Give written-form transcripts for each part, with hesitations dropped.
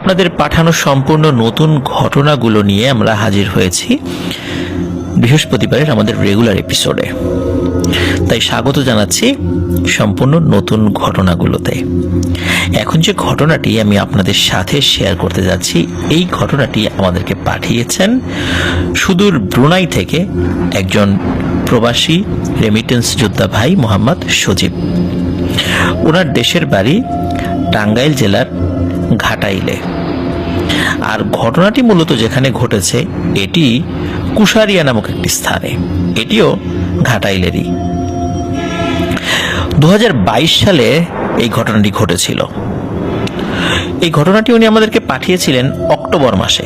আপনাদের পাঠানো সম্পূর্ণ নতুন ঘটনাগুলো নিয়ে আমরা হাজির হয়েছি বৃহস্পতিবারের আমাদের রেগুলার এপিসোডে। তাই স্বাগত জানাচ্ছি সম্পূর্ণ নতুন ঘটনাগুলোতে। এখন যে ঘটনাটি আমি আপনাদের সাথে শেয়ার করতে যাচ্ছি, এই ঘটনাটি আমাদেরকে পাঠিয়েছেন সুদূর ব্রুনাই থেকে একজন প্রবাসী রেমিটেন্স যোদ্ধা ভাই মোহাম্মদ সজীব। ওনার দেশের বাড়ি টাঙ্গাইল জেলার ঘাটাইলে। আর ঘটনাটি মূলত যেখানে ঘটেছে এটি কুশারিয়া নামক একটি স্থানে, এটিও ঘাটাইলেরই। 2022 সালে এই ঘটনাটি ঘটেছিল। এই ঘটনাটি উনি আমাদেরকে পাঠিয়েছিলেন অক্টোবর মাসে।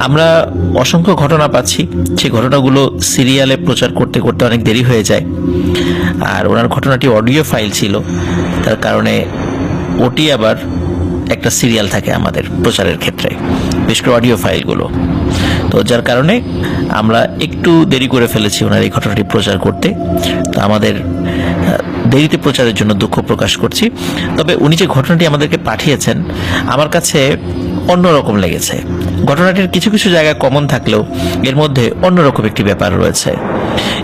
আমরা অসংখ্য ঘটনা পাচ্ছি, সেই ঘটনাগুলো সিরিয়ালে প্রচার করতে করতে অনেক দেরি হয়ে যায়। আর ওনার ঘটনাটি অডিও ফাইল ছিল, তার কারণে ওটি আবার একটা সিরিয়াল থাকে আমাদের প্রচারের ক্ষেত্রে, বিশেষ করে অডিও ফাইলগুলো। তো যার কারণে আমরা একটু দেরি করে ফেলেছি ওনার এই ঘটনাটি প্রচার করতে। তো আমাদের দেরিতে প্রচারের জন্য দুঃখ প্রকাশ করছি। তবে উনি যে ঘটনাটি আমাদেরকে পাঠিয়েছেন আমার কাছে অন্যরকম লেগেছে। ঘটনাটির কিছু কিছু জায়গায় কমন থাকলেও এর মধ্যে অন্যরকম একটি ব্যাপার রয়েছে,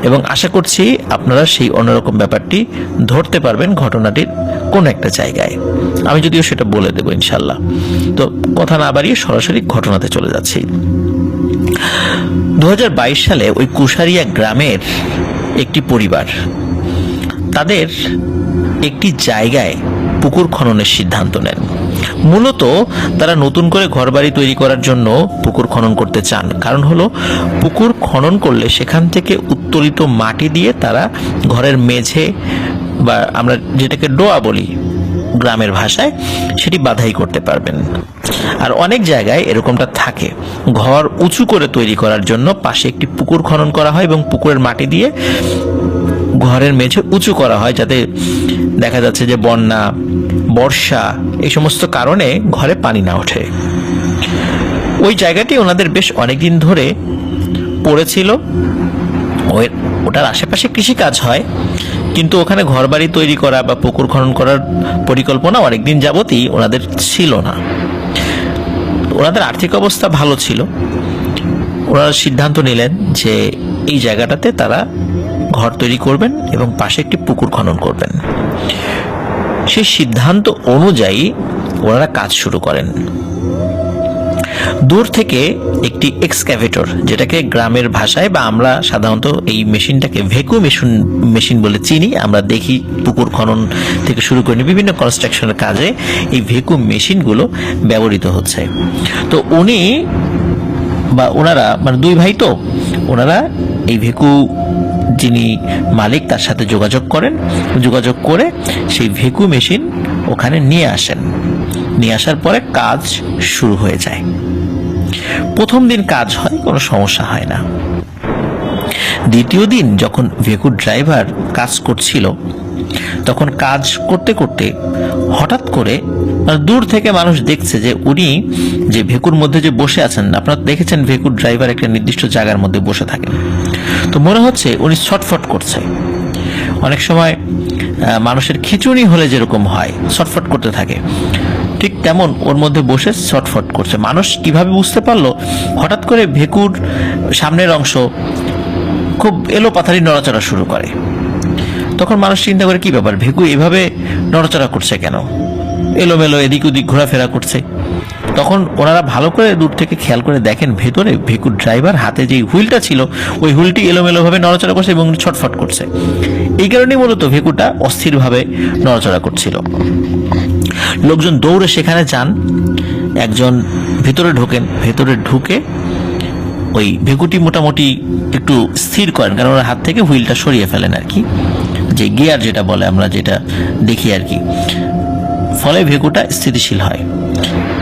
এবং আশা করছি আপনারা সেই অন্যরকম ব্যাপারটি ধরতে পারবেন ঘটনাটির কোন একটা জায়গায়। আমি যদিও সেটা বলে দেবো ইনশাল্লাহ। তো কথা না বাড়িয়ে সরাসরি ঘটনাতে চলে যাচ্ছি। 2022 সালে ওই কুশারিয়া গ্রামের একটি পরিবার তাদের একটি জায়গায় পুকুর খননের সিদ্ধান্ত নেন। মূলত তারা নতুন করে ঘরবাড়ি তৈরি করার জন্য পুকুর খনন করতে চান। কারণ হলো, পুকুর খনন করলে সেখান থেকে উত্তোলিত মাটি দিয়ে তারা ঘরের মেঝে বা আমরা যেটাকে ডোয়া বলি গ্রামের ভাষায়, সেটি বাধাই করতে পারবেন। আর অনেক জায়গায় এরকমটা থাকে, ঘর উঁচু করে তৈরি করার জন্য পাশে একটি পুকুর খনন করা হয় এবং পুকুরের মাটি দিয়ে ঘরের মেঝে উঁচু করা হয়, যাতে দেখা যাচ্ছে যে বন্যা, বর্ষা এই সমস্ত কারণে ঘরে পানি না ওঠে। ওই জায়গাটি ওনাদের বেশ অনেকদিন ধরে পড়েছিল। ওটার আশেপাশে কৃষিকাজ হয়, কিন্তু ওখানে ঘরবাড়ি তৈরি করা বা পুকুর খনন করার পরিকল্পনা অনেকদিন যাবতই ওনাদের ছিল না। ওনাদের আর্থিক অবস্থা ভালো ছিল। ওনারা সিদ্ধান্ত নিলেন যে এই জায়গাটাতে তারা ঘর তৈরি করবেন এবং পাশে একটি পুকুর খনন করবেন। সেই সিদ্ধান্ত অনুযায়ী ওনারা কাজ শুরু করেন। দূর থেকে একটি এক্সক্যাভেটর, যেটাকে গ্রামের ভাষায় বা আমরা সাধারণত এই মেশিনটাকে ভেকু মেশিন বলে চিনি, আমরা দেখি পুকুর খনন থেকে শুরু করে বিভিন্ন কনস্ট্রাকশনের কাজে এই ভেকু মেশিনগুলো ব্যবহৃত হচ্ছে। তো উনি বা ওনারা মানে দুই ভাই, তো ওনারা এই ভেকু যিনি মালিক তার সাথে যোগাযোগ করেন। যোগাযোগ করে সেই ভেকু মেশিন ওখানে নিয়ে আসেন। নিয়ে আসার পরে কাজ শুরু হয়ে যায়। প্রথম দিন কাজ হয়, কোনো সমস্যা হয় না। দ্বিতীয় দিন যখন ভেকু ড্রাইভার কাজ করছিল, তখন কাজ করতে করতে হঠাৎ করে দূর থেকে মানুষ দেখছে যে উনি যে ভেকুর মধ্যে যে বসে আছেন, আপনারা দেখেছেন ভেকুর ড্রাইভার একটা নির্দিষ্ট জায়গার মধ্যে বসে থাকেন, তো মনে হচ্ছে উনি ছটফট করছে। অনেক সময় মানুষের খিঁচুনি হলে যেরকম হয়, ছটফট করতে থাকে, ঠিক তেমন ওর মধ্যে বসে ছটফট করছে। মানুষ কিভাবে বুঝতে পারলো? হঠাৎ করে ভেকুর সামনের অংশ খুব এলোপাথারি নড়াচড়া শুরু করে। তখন মানুষ চিন্তা করে, কি ব্যাপার, ভেকু এভাবে নড়াচড়া করছে কেন, এলোমেলো এদিক ওদিক ঘোরাফেরা করছে। তখন ওনারা ভালো করে দূর থেকে খেয়াল করে দেখেন, ভেতরে ভেকুর ড্রাইভার হাতে যে হুইলটা ছিল, ওই হুইলটি এলোমেলোভাবে নড়াচড়া করছে এবং ছটফট করছে। এই কারণেই মূলত ভেকুটা অস্থিরভাবে নড়াচড়া করছিল। লোকজন দৌড়ে সেখানে যান, একজন ভিতরে ঢোকেন, ভেতরে ঢুকে ওই ভেকুটি মোটামুটি একটু স্থির করেন, কারণ ওনার হাত থেকে হুইলটা সরিয়ে ফেলেন আর কি, যে গিয়ার যেটা বলে আমরা যেটা দেখি আর কি। ফলে ভেকুটা স্থিতিশীল হয়।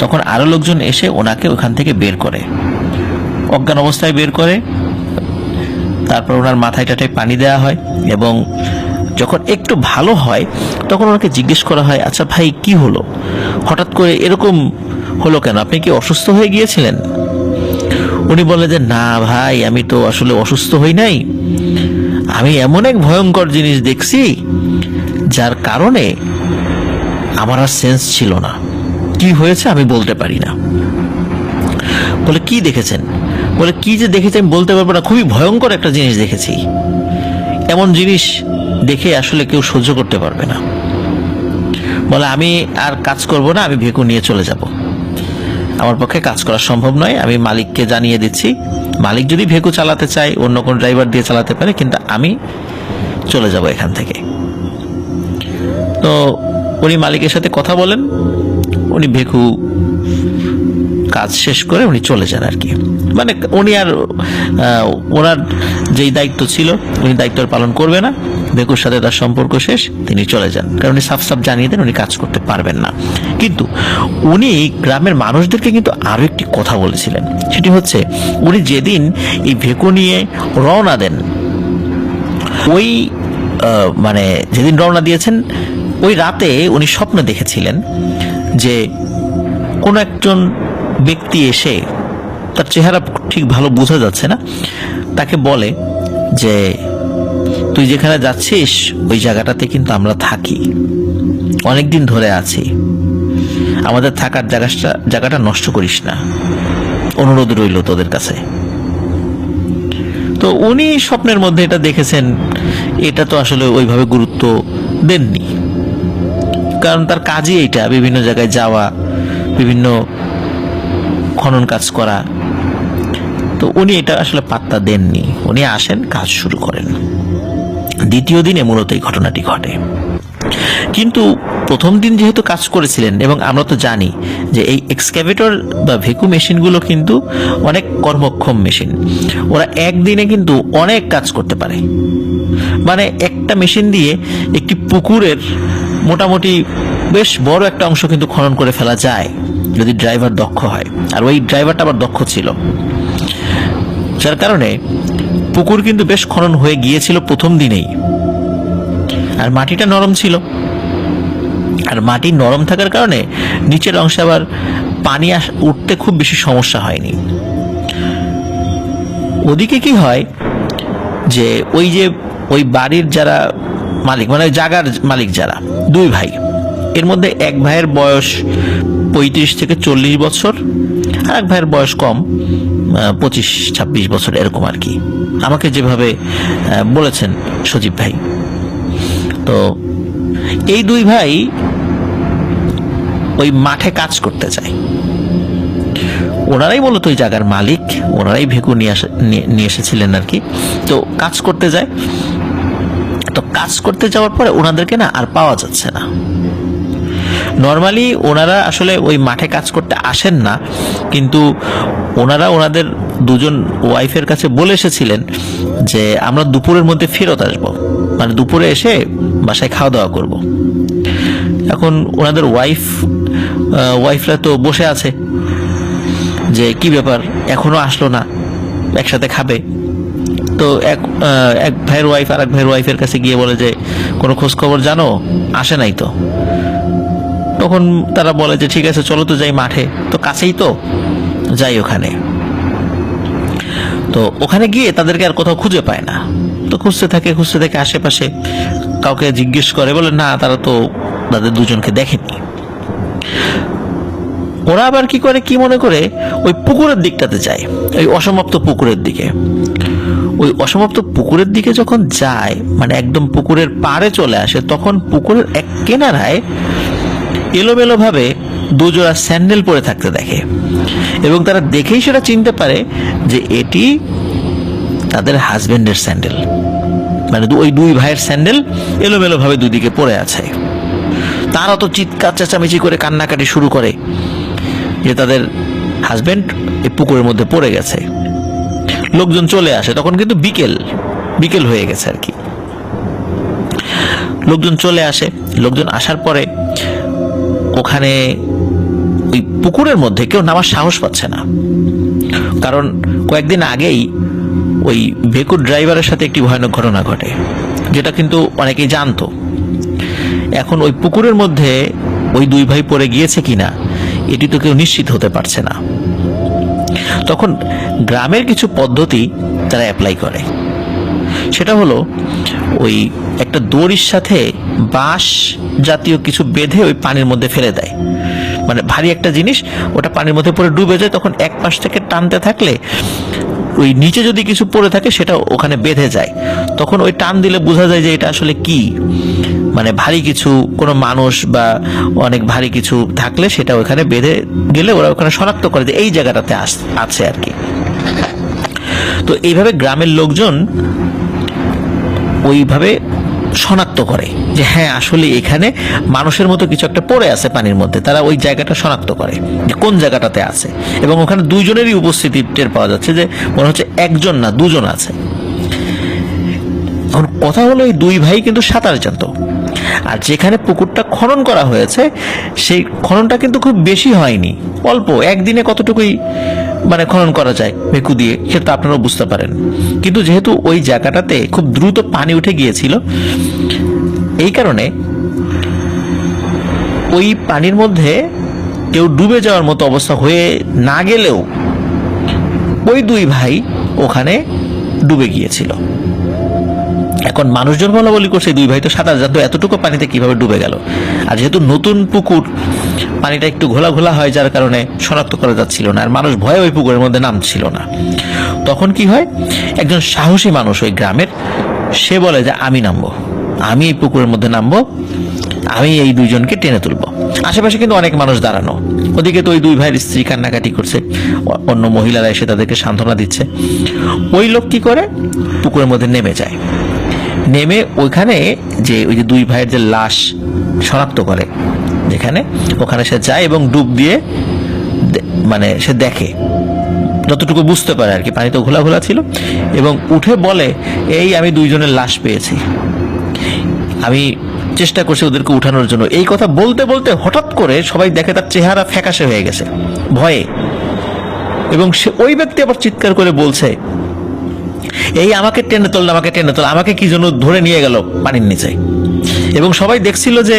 তখন আরো লোকজন এসে ওনাকে ওখান থেকে বের করে, অজ্ঞান অবস্থায় বের করে। তারপর ওনার মাথায় টাটায় পানি দেওয়া হয়, এবং যখন একটু ভালো হয় তখন ওনাকে জিজ্ঞেস করা হয়, আচ্ছা ভাই, কি হলো, হঠাৎ করে এরকম হলো কেন, আপনি কি অসুস্থ হয়ে গিয়েছিলেন? উনি বলে যে, না ভাই, আমি তো আসলে অসুস্থ হই নাই, আমি এমন এক ভয়ঙ্কর জিনিস দেখছি যার কারণে আমার আর সেন্স ছিল না। কি হয়েছে আমি বলতে পারি না। বলে কি দেখেছেন? বলে কি যে দেখেছি আমি বলতে পারবো না, খুবই ভয়ঙ্কর একটা জিনিস দেখেছি। এমন জিনিস দেখে আসলে কেউ সহ্য করতে পারবে না। বলে আমি আর কাজ করব না, আমি ভেকু নিয়ে চলে যাব। আমার পক্ষে কাজ করা সম্ভব নয়, আমি মালিককে জানিয়ে দিচ্ছি, মালিক যদি ভেকু চালাতে চায় অন্য কোন ড্রাইভার দিয়ে চালাতে পারে, কিন্তু আমি চলে যাব এখান থেকে। তো উনি মালিকের সাথে কথা বলেন, উনি ভেকু কাজ শেষ করে উনি চলে যান আর কি। মানে উনি আর ওনার যেই দায়িত্ব ছিল উনি দায়িত্ব পালন করবে না, ভেকুর সাথে তার সম্পর্ক শেষ, তিনি চলে যান। কারণ উনি সাফ সাফ জানিয়ে দেন উনি কাজ করতে পারবেন না। কিন্তু উনি গ্রামের মানুষদেরকে কিন্তু আরো একটি কথা বলেছিলেন, সেটি হচ্ছে উনি যেদিন এই ভেকু নিয়ে রওনা দেন, ওই মানে যেদিন রওনা দিয়েছেন ওই রাতে উনি স্বপ্ন দেখেছিলেন যে কোন একজন ব্যক্তি এসে, তার চেহারা ঠিক ভালো বোঝা যাচ্ছে না, তাকে বলে যে তুই যেখানে যাচ্ছিস ওই জায়গাটাতে কিন্তু আমরা থাকি, অনেকদিন ধরে আছি, আমাদের থাকার জায়গাটা নষ্ট করিস না, অনুরোধ রইল তোদের কাছে। তো উনি স্বপ্নের মধ্যে এটা দেখেছেন, এটা তো আসলে ওইভাবে গুরুত্ব দেননি, কারণ তার কাজই এইটা, বিভিন্ন জায়গায় যাওয়া, বিভিন্ন খনন কাজ করা। তো উনি এটা আসলে পাত্তা দেননি, উনি আসেন, কাজ শুরু করেন। দ্বিতীয় দিনে মূলত এই ঘটনাটি ঘটে। কিন্তু প্রথম দিন যেহেতু কাজ করেছিলেন, এবং আমরা তো জানি যে এই এক্সক্যাভেটর বা ভেকু মেশিনগুলো কিন্তু অনেক কর্মক্ষম মেশিন, ওরা একদিনে কিন্তু অনেক কাজ করতে পারে। মানে একটা মেশিন দিয়ে একটি পুকুরের মোটামুটি বেশ বড় একটা অংশ কিন্তু খনন করে ফেলা যায় যদি ড্রাইভার দক্ষ হয়, আর ওই ড্রাইভারটা আবার দক্ষ ছিল, যার কারণে পুকুর কিন্তু বেশ খনন হয়ে গিয়েছিল প্রথম দিনেই। আর মাটিটা নরম ছিল, আর মাটি নরম থাকার কারণে নিচের অংশে আবার পানি উঠতে খুব বেশি সমস্যা হয়নি। ওদিকে কি হয় যে ওই বাড়ির যারা মালিক, মানে জায়গার মালিক যারা, দুই ভাই, এর মধ্যে এক ভাইয়ের বয়স 35 থেকে 40 বছর, আর এক ভাইয়ের বয়স কম, 25-26 বছর এরকম আর কি, আমাকে যেভাবে বলেছেন সজীব ভাই। তো এই দুই ভাই ওই মাঠে কাজ করতে যায়, ওনারাই মূলত ওই জায়গার মালিক, ওনারাই ভেকু নিয়ে এসেছিলেন আর কি। তো কাজ করতে যায়, তো কাজ করতে যাওয়ার পরে ওনাদেরকে না আর পাওয়া যাচ্ছে না। নর্মালি ওনারা আসলে ওই মাঠে কাজ করতে আসেন না, কিন্তু ওনারা ওনাদের দুজন ওয়াইফের কাছে বলে এসেছিলেন যে আমরা দুপুরের মধ্যে ফেরত আসব, মানে দুপুরে এসে বাসায় খাওয়া দাওয়া করব। এখন ওনাদের ওয়াইফরা তো বসে আছে যে কি ব্যাপার, এখনো আসলো না, একসাথে খাবে। তো এক ভাইয়ের ওয়াইফ আর এক ভাইয়ের ওয়াইফের কাছে গিয়ে বলে যে কোনো খোঁজ খবর জানো, আসে নাই তো। তখন তারা বলে যে ঠিক আছে চলো তো যাই মাঠে, তো কাছেই তো, যাই ওখানে। তো ওখানে গিয়ে তাদেরকে আর কোথাও খুঁজে পায় না, তো খুঁজতে থাকে আশেপাশে, কাউকে জিজ্ঞেস করে, বলে না তারা তো তাদের দুজনকে দেখেনি। ওরা আবার কি করে, কি মনে করে ওই পুকুরের দিকটাতে যায়, ওই অসমাপ্ত পুকুরের দিকে। ওই অসমাপ্ত পুকুরের দিকে যখন যায়, মানে একদম পুকুরের পাড়ে চলে আসে, তখন পুকুরের এক কিনারায় এলোমেলো ভাবে দুজোড়া স্যান্ডেল পরে থাকতে দেখে, এবং তারা দেখেই সেটা চিনতে পারে যে এটি তাদের হাজবেন্ডের স্যান্ডেল। মানে ওই দুই ভাইয়ের স্যান্ডেল এলোমেলো ভাবে দুই দিকে পড়ে আছে। তারা তো চিৎকার চেঁচামেচি করে কান্নাকাটি শুরু করে যে তাদের হাজবেন্ড এই পুকুরের মধ্যে পড়ে গেছে। লোকজন চলে আসে, তখন কিন্তু বিকেল হয়ে গেছে আর কি। লোকজন চলে আসে, লোকজন আসার পরে ওখানে ওই পুকুরের মধ্যে কেউ নামার সাহস পাচ্ছে না, কারণ কয়েকদিন আগেই ওই ভেকুর ড্রাইভারের সাথে একটি ভয়ানক ঘটনা ঘটে, যেটা কিন্তু অনেকেই জানতো। এখন ওই পুকুরের মধ্যে ওই দুই ভাই পড়ে গিয়েছে কিনা এটি তো কেউ নিশ্চিত হতে পারছে না। তখন গ্রামের কিছু পদ্ধতি তারা অ্যাপ্লাই করে, সেটা হলো ওই একটা দড়ির সাথে বাঁশ জাতীয় কিছু বেঁধে ওই পানির মধ্যে ফেলে দেয়, মানে ভারী একটা জিনিস, ওটা পানির মধ্যে পড়ে ডুবে যায়, তখন এক পাশ থেকে টানতে থাকলে ওই নিচে যদি কিছু পড়ে থাকে সেটা ওখানে বেঁধে যায়, তখন ওই টান দিলে বোঝা যায় যে এটা আসলে কি, মানে ভারী কিছু, কোনো মানুষ বা অনেক ভারী কিছু থাকলে সেটা ওখানে বেঁধে গেলে ওরা ওখানে শনাক্ত করে যে এই জায়গাটাতে আছে আর কি। তো এইভাবে গ্রামের লোকজন ওইভাবে শনাক্ত করে যে হ্যাঁ আসলে এখানে মানুষের মতো কিছু একটা পড়ে আছে পানির মধ্যে, তারা ওই জায়গাটা শনাক্ত করে যে কোন জায়গাটাতে আছে, এবং ওখানে দুইজনেরই উপস্থিতি টের পাওয়া যাচ্ছে, যে মনে হচ্ছে একজন না দুজন আছে। এখন কথা হলো এই দুই ভাই কিন্তু সাঁতার জানতো, আর যেখানে পুকুরটা খনন করা হয়েছে সেই খননটা কিন্তু খুব বেশি হয়নি, অল্প, একদিনে কতটুকুই মানে খনন করা যায় ভেকু দিয়ে, সেটা আপনারাও বুঝতে পারেন। কিন্তু যেহেতু ওই জায়গাটাতে খুব দ্রুত পানি উঠে গিয়েছিল, এই কারণে ওই পানির মধ্যে কেউ ডুবে যাওয়ার মতো অবস্থা হয়ে না গেলেও ওই দুই ভাই ওখানে ডুবে গিয়েছিল। এখন মানুষজন বলা বলি করছে দুই ভাই তো সাঁতার জানতো, এতটুকু পানিতে কিভাবে ডুবে গেল। আর যেহেতু নতুন পুকুর, পানিটা একটু ঘোলা ঘোলা হয়, যার কারণে শনাক্ত করা যাচ্ছিল না, আর মানুষ ভয়ে ওই পুকুরের মধ্যে নামছিল না। তখন কি হয়, একজন সাহসী মানুষ ওই গ্রামের, সে বলে যে আমি নামবো, আমি এই পুকুরের মধ্যে নামবো, আমি এই দুইজনকে টেনে তুলবো। আশেপাশে কিন্তু অনেক মানুষ দাঁড়ানো, ওদিকে তো ওই দুই ভাইয়ের স্ত্রী কান্নাকাটি করছে, অন্য মহিলারা এসে তাদেরকে সান্ত্বনা দিচ্ছে। ওই লোক কি করে, পুকুরের মধ্যে নেমে যায়, নেমে ওইখানে যে ওই যে দুই ভাইয়ের যে লাশ শনাক্ত করে যেখানে, ওখানে সে যায় এবং ডুব দিয়ে মানে সে দেখে, যতটুকু বুঝতে পারে আর কি, পানি তো ঘোলা ঘোলা ছিল, এবং উঠে বলে এই আমি দুইজনের লাশ পেয়েছি, আমি চেষ্টা করছি ওদেরকে উঠানোর জন্য। এই কথা বলতে বলতে হঠাৎ করে সবাই দেখে তার চেহারা ফ্যাকাশে হয়ে গেছে ভয়ে, এবং সে ওই ব্যক্তি আবার চিৎকার করে বলছে এই আমাকে টেনে তোল, আমাকে টেনে তোল, আমাকে কি জন্য ধরে নিয়ে গেল পানির নিচে। এবং সবাই দেখছিল যে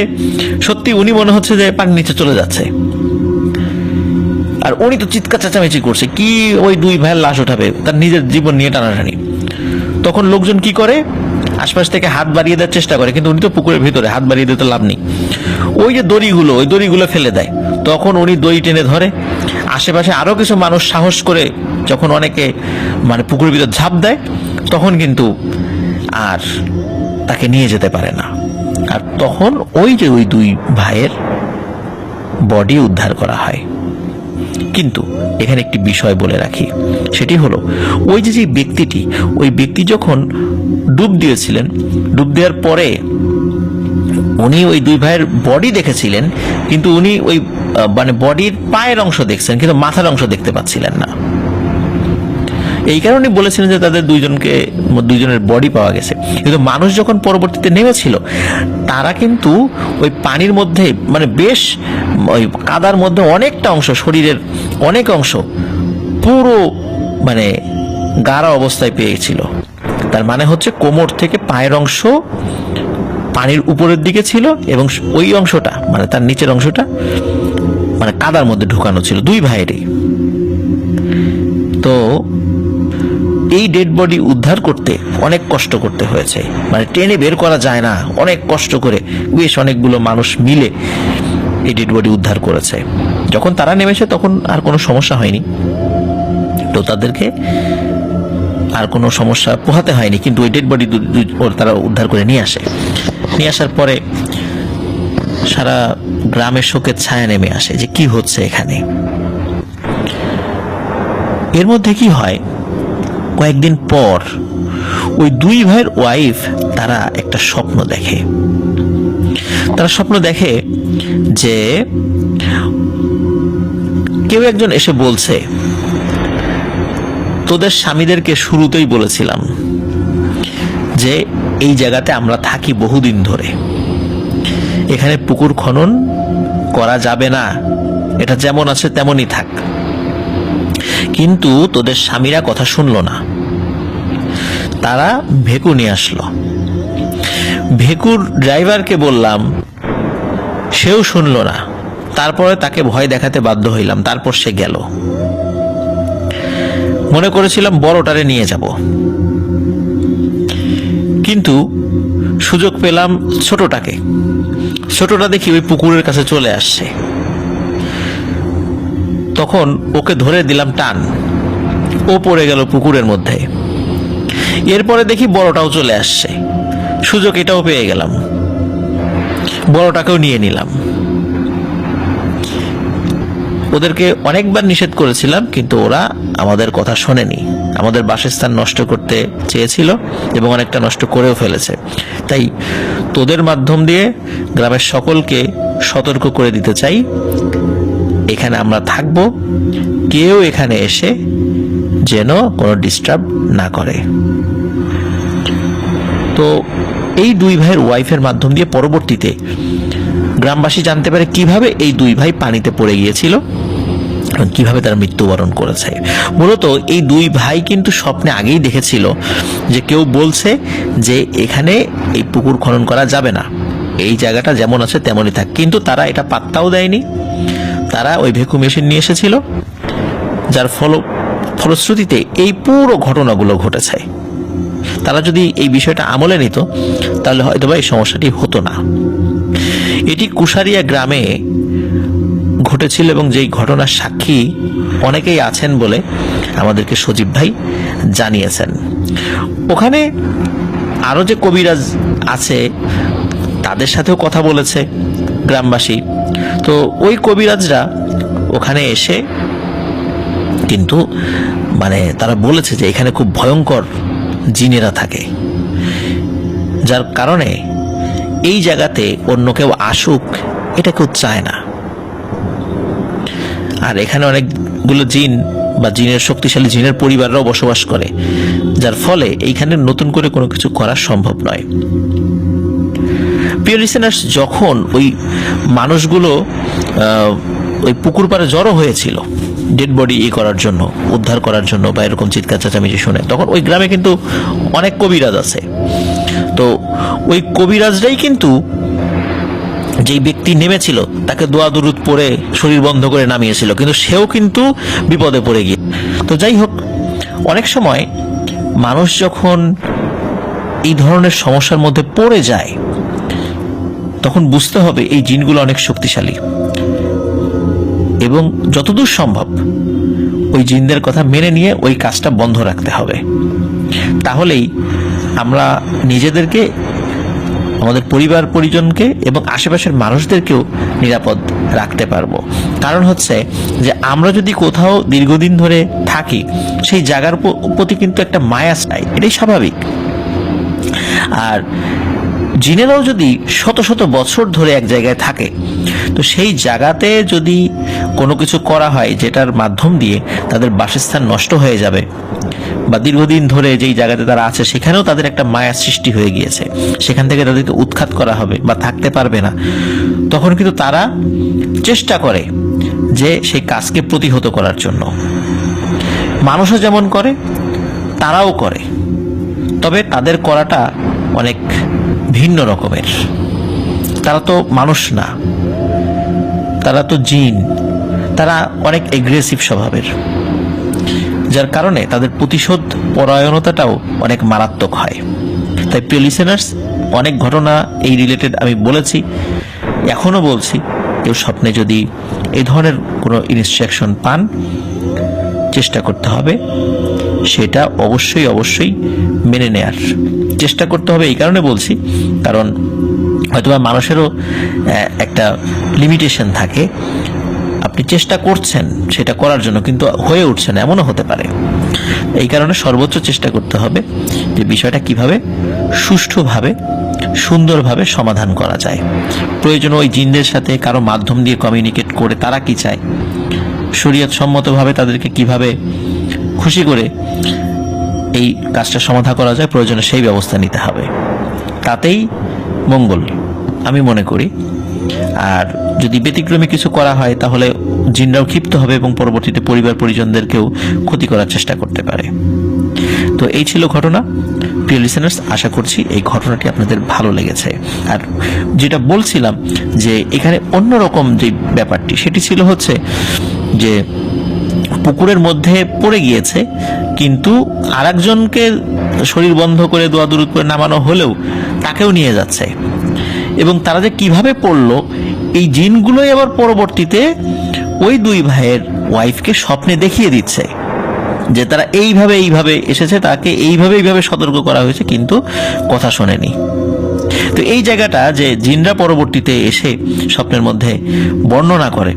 সত্যি উনি মনে হচ্ছে যে পানির নিচে চলে যাচ্ছে, আর উনি তো চিৎকার চেঁচামেচি করছে, কি ওই দুই ভাইয়ের লাশ উঠাবে, তার নিজের জীবন নিয়ে টানাটানি। তখন লোকজন কি করে, আশপাশ থেকে হাত বাড়িয়ে দেওয়ার চেষ্টা করে, কিন্তু উনি তো পুকুরের ভিতরে, হাত বাড়িয়ে দিতে লাভ নেই। ওই যে দড়িগুলো, ওই দড়িগুলো ফেলে দেয়, তখন উনি দড়ি টেনে ধরে। আশেপাশে আরো কিছু মানুষ সাহস করে যখন অনেকে মানে পুকুরের ভিতর ঝাঁপ দেয়, তখন কিন্তু আর তাকে নিয়ে যেতে পারে না। আর তখন ওই যে ওই দুই ভাইয়ের বডি উদ্ধার করা হয়। কিন্তু এখানে একটি বিষয় বলে রাখি, সেটি হলো ওই যে ব্যক্তিটি, ওই ব্যক্তি যখন ডুব দিয়েছিলেন, ডুব দেওয়ার পরে উনি ওই দুই ভাইয়ের বডি দেখেছিলেন, কিন্তু উনি ওই মানে বডির পায়ের অংশ দেখছেন, কিন্তু মাথার অংশ দেখতে পাচ্ছিলেন না। এই কারণে বলেছিলেন যে তাদের দুইজনের বডি পাওয়া গেছে। কিন্তু মানুষ যখন পরবর্তীতে নেমেছিল, তারা কিন্তু ওই পানির মধ্যে মানে বেশ ওই কাদার মধ্যে অনেকটা অংশ, শরীরের অনেক অংশ পুরো মানে গাঢ় অবস্থায় পেয়েছিল। তার মানে হচ্ছে কোমর থেকে পায়ের অংশ পানির উপরের দিকে ছিল, এবং ওই অংশটা মানে তার নিচের অংশটা মানে কাদার মধ্যে ঢুকানো ছিল দুই ভাইয়েরই। তো এই ডেড বডি উদ্ধার করতে অনেক কষ্ট করতে হয়েছে, মানে টেনে বের করা যায় না, অনেক কষ্ট করে বেশ অনেকগুলো মানুষ মিলে এই ডেড বডি উদ্ধার করেছে। যখন তারা নেমেছে তখন আর কোনো সমস্যা হয়নি, তো তাদেরকে আর কোনো সমস্যা পোহাতে হয়নি। কিন্তু ওই ডেড বডি তারা উদ্ধার করে নিয়ে আসে। নিয়ে আসার পরে সারা গ্রামের শোকের ছায়া নেমে আসে যে কি হচ্ছে এখানে। এর মধ্যে কি হয়, কয়েকদিন পর ওই দুই ভাইয়ের ওয়াইফ তারা একটা স্বপ্ন দেখে। তারা স্বপ্ন দেখে যে কেউ একজন এসে বলছে, তোদের স্বামীদেরকে শুরুতেই বলেছিলাম যে এই জায়গাতে আমরা থাকি বহুদিন ধরে, এখানে পুকুর খনন করা যাবে না, এটা যেমন আছে তেমনই থাক। কিন্তু তোদের স্বামীরা কথা শুনলো না, তারা ভেকু নিয়ে আসলো। ভেকুর ড্রাইভারকে বললাম, সেও শুনলো না। তারপরে তাকে ভয় দেখাতে বাধ্য হইলাম, তারপর সে গেল। মনে করেছিলাম বড়টারে নিয়ে যাব, কিন্তু সুযোগ পেলাম ছোটটাকে। ছোটটা দেখি ওই পুকুরের কাছে চলে আসছে। তখন ওকে ধরে দিলাম টান, ও পড়ে গেল পুকুরের মধ্যে। এরপরে দেখি বড়টাও চলে আসছে, সুযোগ এটাও পেয়ে গেলাম, বড়টাকেও নিয়ে নিলাম। ওদেরকে অনেকবার নিষেধ করেছিলাম, কিন্তু ওরা আমাদের কথা শোনেনি, আমাদের বাসস্থান নষ্ট করতে চেয়েছিল এবং অনেকটা নষ্ট করেও ফেলেছে। তাই তোদের মাধ্যম দিয়ে গ্রামের সকলকে সতর্ক করে দিতে চাই, এখানে আমরা থাকব, কেউ এখানে এসে যেন কোনো ডিস্টার্ব না করে। তো এই দুই ভাইয়ের ওয়াইফের মাধ্যম দিয়ে পরবর্তীতে গ্রামবাসী জানতে পারে কিভাবে এই দুই ভাই পানিতে পড়ে গিয়েছিল এবং কিভাবে তারা মৃত্যুবরণ করেছে। মূলত এই দুই ভাই কিন্তু স্বপ্নে আগেই দেখেছিল যে কেউ বলছে যে এখানে এই পুকুর খনন করা যাবে না, এই জায়গাটা যেমন আছে তেমনই থাক, কিন্তু তারা এটা পাত্তাও দেয়নি। তারা ওই ভেকু মেশিন নিয়ে এসেছিল, যার ফলশ্রুতিতে এই পুরো ঘটনাগুলো ঘটেছে। তারা যদি এই বিষয়টা আমলে নিত তাহলে হয়তোবা এই সমস্যাটি হতো না। এটি কুশারিয়া গ্রামে ঘটেছিল এবং যেই ঘটনার সাক্ষী অনেকেই আছেন বলে আমাদেরকে সজীব ভাই জানিয়েছেন। ওখানে আরো যে কবিরাজ আছে তাদের সাথেও কথা বলেছে গ্রামবাসী। তো ওই কবিরাজরা ওখানে এসে কিন্তু তারা বলেছে যে এখানে খুব ভয়ঙ্কর জিনেরা থাকে, যার কারণে এই জায়গাতে অন্য কেউ আসুক এটা কেউ চায় না। আর এখানে অনেকগুলো জিন বা জিনের শক্তিশালী জিনের পরিবাররাও বসবাস করে, যার ফলে এইখানে নতুন করে কোনো কিছু করা সম্ভব নয়। প্রিয় লিসেনার্স, যখন ওই মানুষগুলো ওই পুকুর পাড়ে জড়ো হয়েছিল ডেড বডি করার জন্য, উদ্ধার করার জন্য বা এরকম চিৎকার চেঁচামেচি শুনে, তখন ওই গ্রামে কিন্তু অনেক কবিরাজ আছে। তো ওই কবিরাজরাই কিন্তু যেই ব্যক্তি নেমেছিল তাকে দোয়া দুরুদ পড়ে শরীর বন্ধ করে নামিয়েছিল, কিন্তু সেও কিন্তু বিপদে পড়ে গিয়ে। তো যাই হোক, অনেক সময় মানুষ যখন এই ধরনের সমস্যার মধ্যে পড়ে যায় তখন বুঝতে হবে এই জিনগুলো অনেক শক্তিশালী এবং যতদূর সম্ভব ওই জিনদের কথা মেনে নিয়ে ওই কাজটা বন্ধ রাখতে হবে। তাহলেই আমরা নিজেদেরকে, আমাদের পরিবার পরিজনকে এবং আশেপাশের মানুষদেরকেও নিরাপদ রাখতে পারবো। কারণ হচ্ছে যে আমরা যদি কোথাও দীর্ঘদিন ধরে থাকি সেই জায়গার প্রতি কিন্তু একটা মায়া চাই, এটাই স্বাভাবিক। আর জিনেরাও যদি শত শত বছর ধরে এক জায়গায় থাকে, তো সেই জায়গাতে যদি কোনো কিছু করা হয় যেটার মাধ্যম দিয়ে তাদের বাসস্থান নষ্ট হয়ে যাবে বা দীর্ঘদিন ধরে যেই জায়গাতে তারা আছে সেখানেও তাদের একটা মায়া সৃষ্টি হয়ে গিয়েছে, সেখান থেকে তাদেরকে উৎখাত করা হবে বা থাকতে পারবে না, তখন কিন্তু তারা চেষ্টা করে যে সেই কাজকে প্রতিহত করার জন্য। মানুষও যেমন করে তারাও করে, তবে তাদের করাটা অনেক ভিন্ন রকমের। তারা তো মানুষ না, তারা তো জিন, তারা অনেক এগ্রেসিভ স্বভাবের, যার কারণে তাদের প্রতিশোধ পরায়ণতাটাও অনেক মারাত্মক হয়। তাই প্রিয় লিসেনার্স, অনেক ঘটনা এই রিলেটেড আমি বলেছি, এখনো বলছি, কেউ স্বপ্নে যদি এই ধরনের কোনো ইনস্ট্রাকশন পান চেষ্টা করতে হবে সেটা অবশ্যই অবশ্যই মেনে নেয়ার চেষ্টা করতে হবে। এই কারণে বলছি কারণ হয়তোবা মানুষেরও একটা লিমিটেশন থাকে, আপনি চেষ্টা করছেন সেটা করার জন্য কিন্তু হয়ে উঠছে না, এমনও হতে পারে। এই কারণে সর্বোচ্চ চেষ্টা করতে হবে যে বিষয়টা কিভাবে সুষ্ঠুভাবে সুন্দরভাবে সমাধান করা যায়। প্রয়োজন ওই জিনদের সাথে কারো মাধ্যম দিয়ে কমিউনিকেট করে তারা কি চায়, শরীয়ত সম্মতভাবে তাদেরকে কিভাবে খুশি করে এই কাজটা সমাধান করা যায়, প্রয়োজনে সেই ব্যবস্থা নিতে হবে, তাতেই মঙ্গল আমি মনে করি। আর যদি ব্যতিক্রমী কিছু করা হয় তাহলে জিনরাও ক্ষিপ্ত হবে এবং পরবর্তীতে পরিবার পরিজনদেরকেও ক্ষতি করার চেষ্টা করতে পারে। তো এই ছিল ঘটনা। প্রিয় লিসেনার্স, আশা করছি এই ঘটনাটি আপনাদের ভালো লেগেছে। আর যেটা বলছিলাম যে এখানে অন্যরকম যে ব্যাপারটি সেটি ছিল হচ্ছে যে পুকুরের মধ্যে পড়ে গিয়েছে, কিন্তু আরেকজনকে শরীর বন্ধ করে দোয়া দুরুদ করে নামানো হলেও তাকেও নিয়ে যাচ্ছে। এবং তারা যে কিভাবে পড়লো, এই জিনগুলোই আবার পরবর্তীতে ওই দুই ভাইয়ের ওয়াইফকে স্বপ্নে দেখিয়ে দিচ্ছে যে তারা এইভাবে এসেছে, তাকে এইভাবে সতর্ক করা হয়েছে, কিন্তু কথা শোনেনি। তো এই জায়গাটা যে জিনরা পরবর্তীতে এসে স্বপ্নের মধ্যে বর্ণনা করে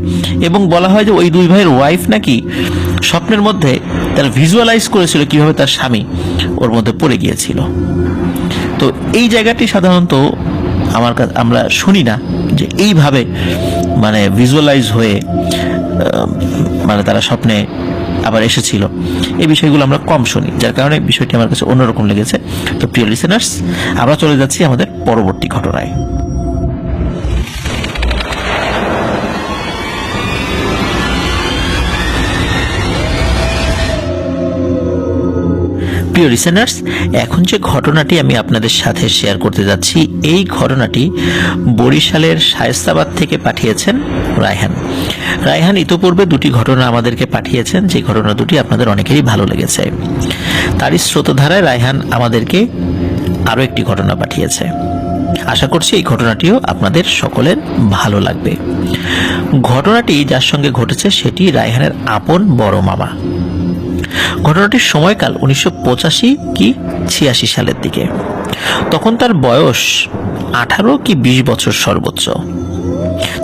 এবং বলা হয় যে ওই দুই ভাইয়ের ওয়াইফ নাকি স্বপ্নের মধ্যে তারা ভিজুয়ালাইজ করেছিল কিভাবে তার স্বামী ওর মধ্যে পড়ে গিয়েছিল। তো এই জায়গাটি সাধারণত আমরা শুনি না যে এইভাবে মানে ভিজুয়ালাইজ হয়ে মানে তারা স্বপ্নে আবার এসেছিল। এই বিষয়গুলো আমরা কম শুনি, যার কারণে বিষয়টি আমার কাছে অন্যরকম লেগেছে। তো প্রিয় লিসেনার্স, আমরা চলে যাচ্ছি আমাদের পরবর্তী ঘটনায়। প্রিয় লিসেনার্স, এখন যে ঘটনাটি আমি আপনাদের সাথে শেয়ার করতে যাচ্ছি, এই ঘটনাটি বরিশালের শায়েস্তাবাদ থেকে পাঠিয়েছেন রায়হান ইতোপূর্বে দুটি ঘটনা আমাদেরকে পাঠিয়েছেন, যে ঘটনা দুটি আপনাদের অনেকেরই ভালো লেগেছে। তারই স্রোতধারায় রায়হান আমাদেরকে আরও একটি ঘটনা পাঠিয়েছে। আশা করছি এই ঘটনাটিও আপনাদের সকলের ভালো লাগবে। ঘটনাটি যার সঙ্গে ঘটেছে সেটি রায়হানের আপন বড় মামা। ঘটনাটির সময়কাল 1985 কি 86 সালের দিকে। তখন তার বয়স 18 কি 20 বছর সর্বোচ্চ।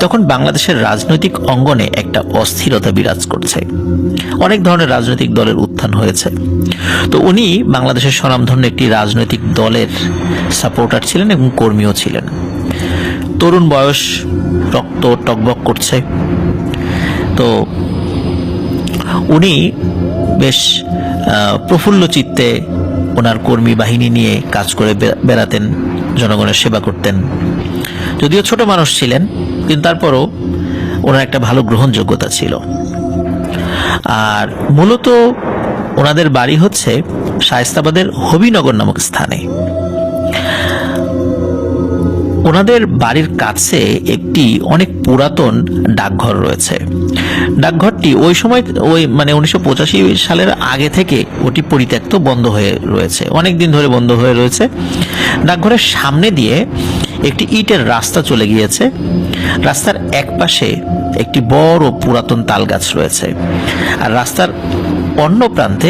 তখন বাংলাদেশের রাজনৈতিক অঙ্গনে একটা অস্থিরতা বিরাজ করছে, অনেক ধরনের রাজনৈতিক দলের উত্থান হয়েছে। তো উনি বাংলাদেশের স্বনামধন্য একটি রাজনৈতিক দলের সাপোর্টার ছিলেন এবং কর্মীও ছিলেন। তরুণ বয়স, রক্ত টকবক করছে। তো উনি বেশ প্রফুল্ল চিত্তে ওনার কর্মী বাহিনী নিয়ে কাজ করে বেড়াতেন, জনগণের সেবা করতেন। যদিও ছোট মানুষ ছিলেন, কিন্তু তারপরও ওনার একটা ভালো গ্রহণযোগ্যতা ছিল। আর মূলত ওনাদের বাড়ি হচ্ছে শায়েস্তাবাদের হবিনগর নামক স্থানে। ওনাদের বাড়ির কাছে একটি অনেক পুরাতন ডাকঘর রয়েছে। ডাকঘরটি ওই সময় মানে 1985 সালের আগে থেকে ওটি পরিত্যক্ত, বন্ধ হয়ে রয়েছে, অনেক দিন ধরে বন্ধ হয়ে রয়েছে। ডাকঘরের সামনে দিয়ে একটি ইটের রাস্তা চলে গিয়েছে। রাস্তার এক পাশে একটি বড় পুরাতন তাল গাছ রয়েছে, আর রাস্তার অন্য প্রান্তে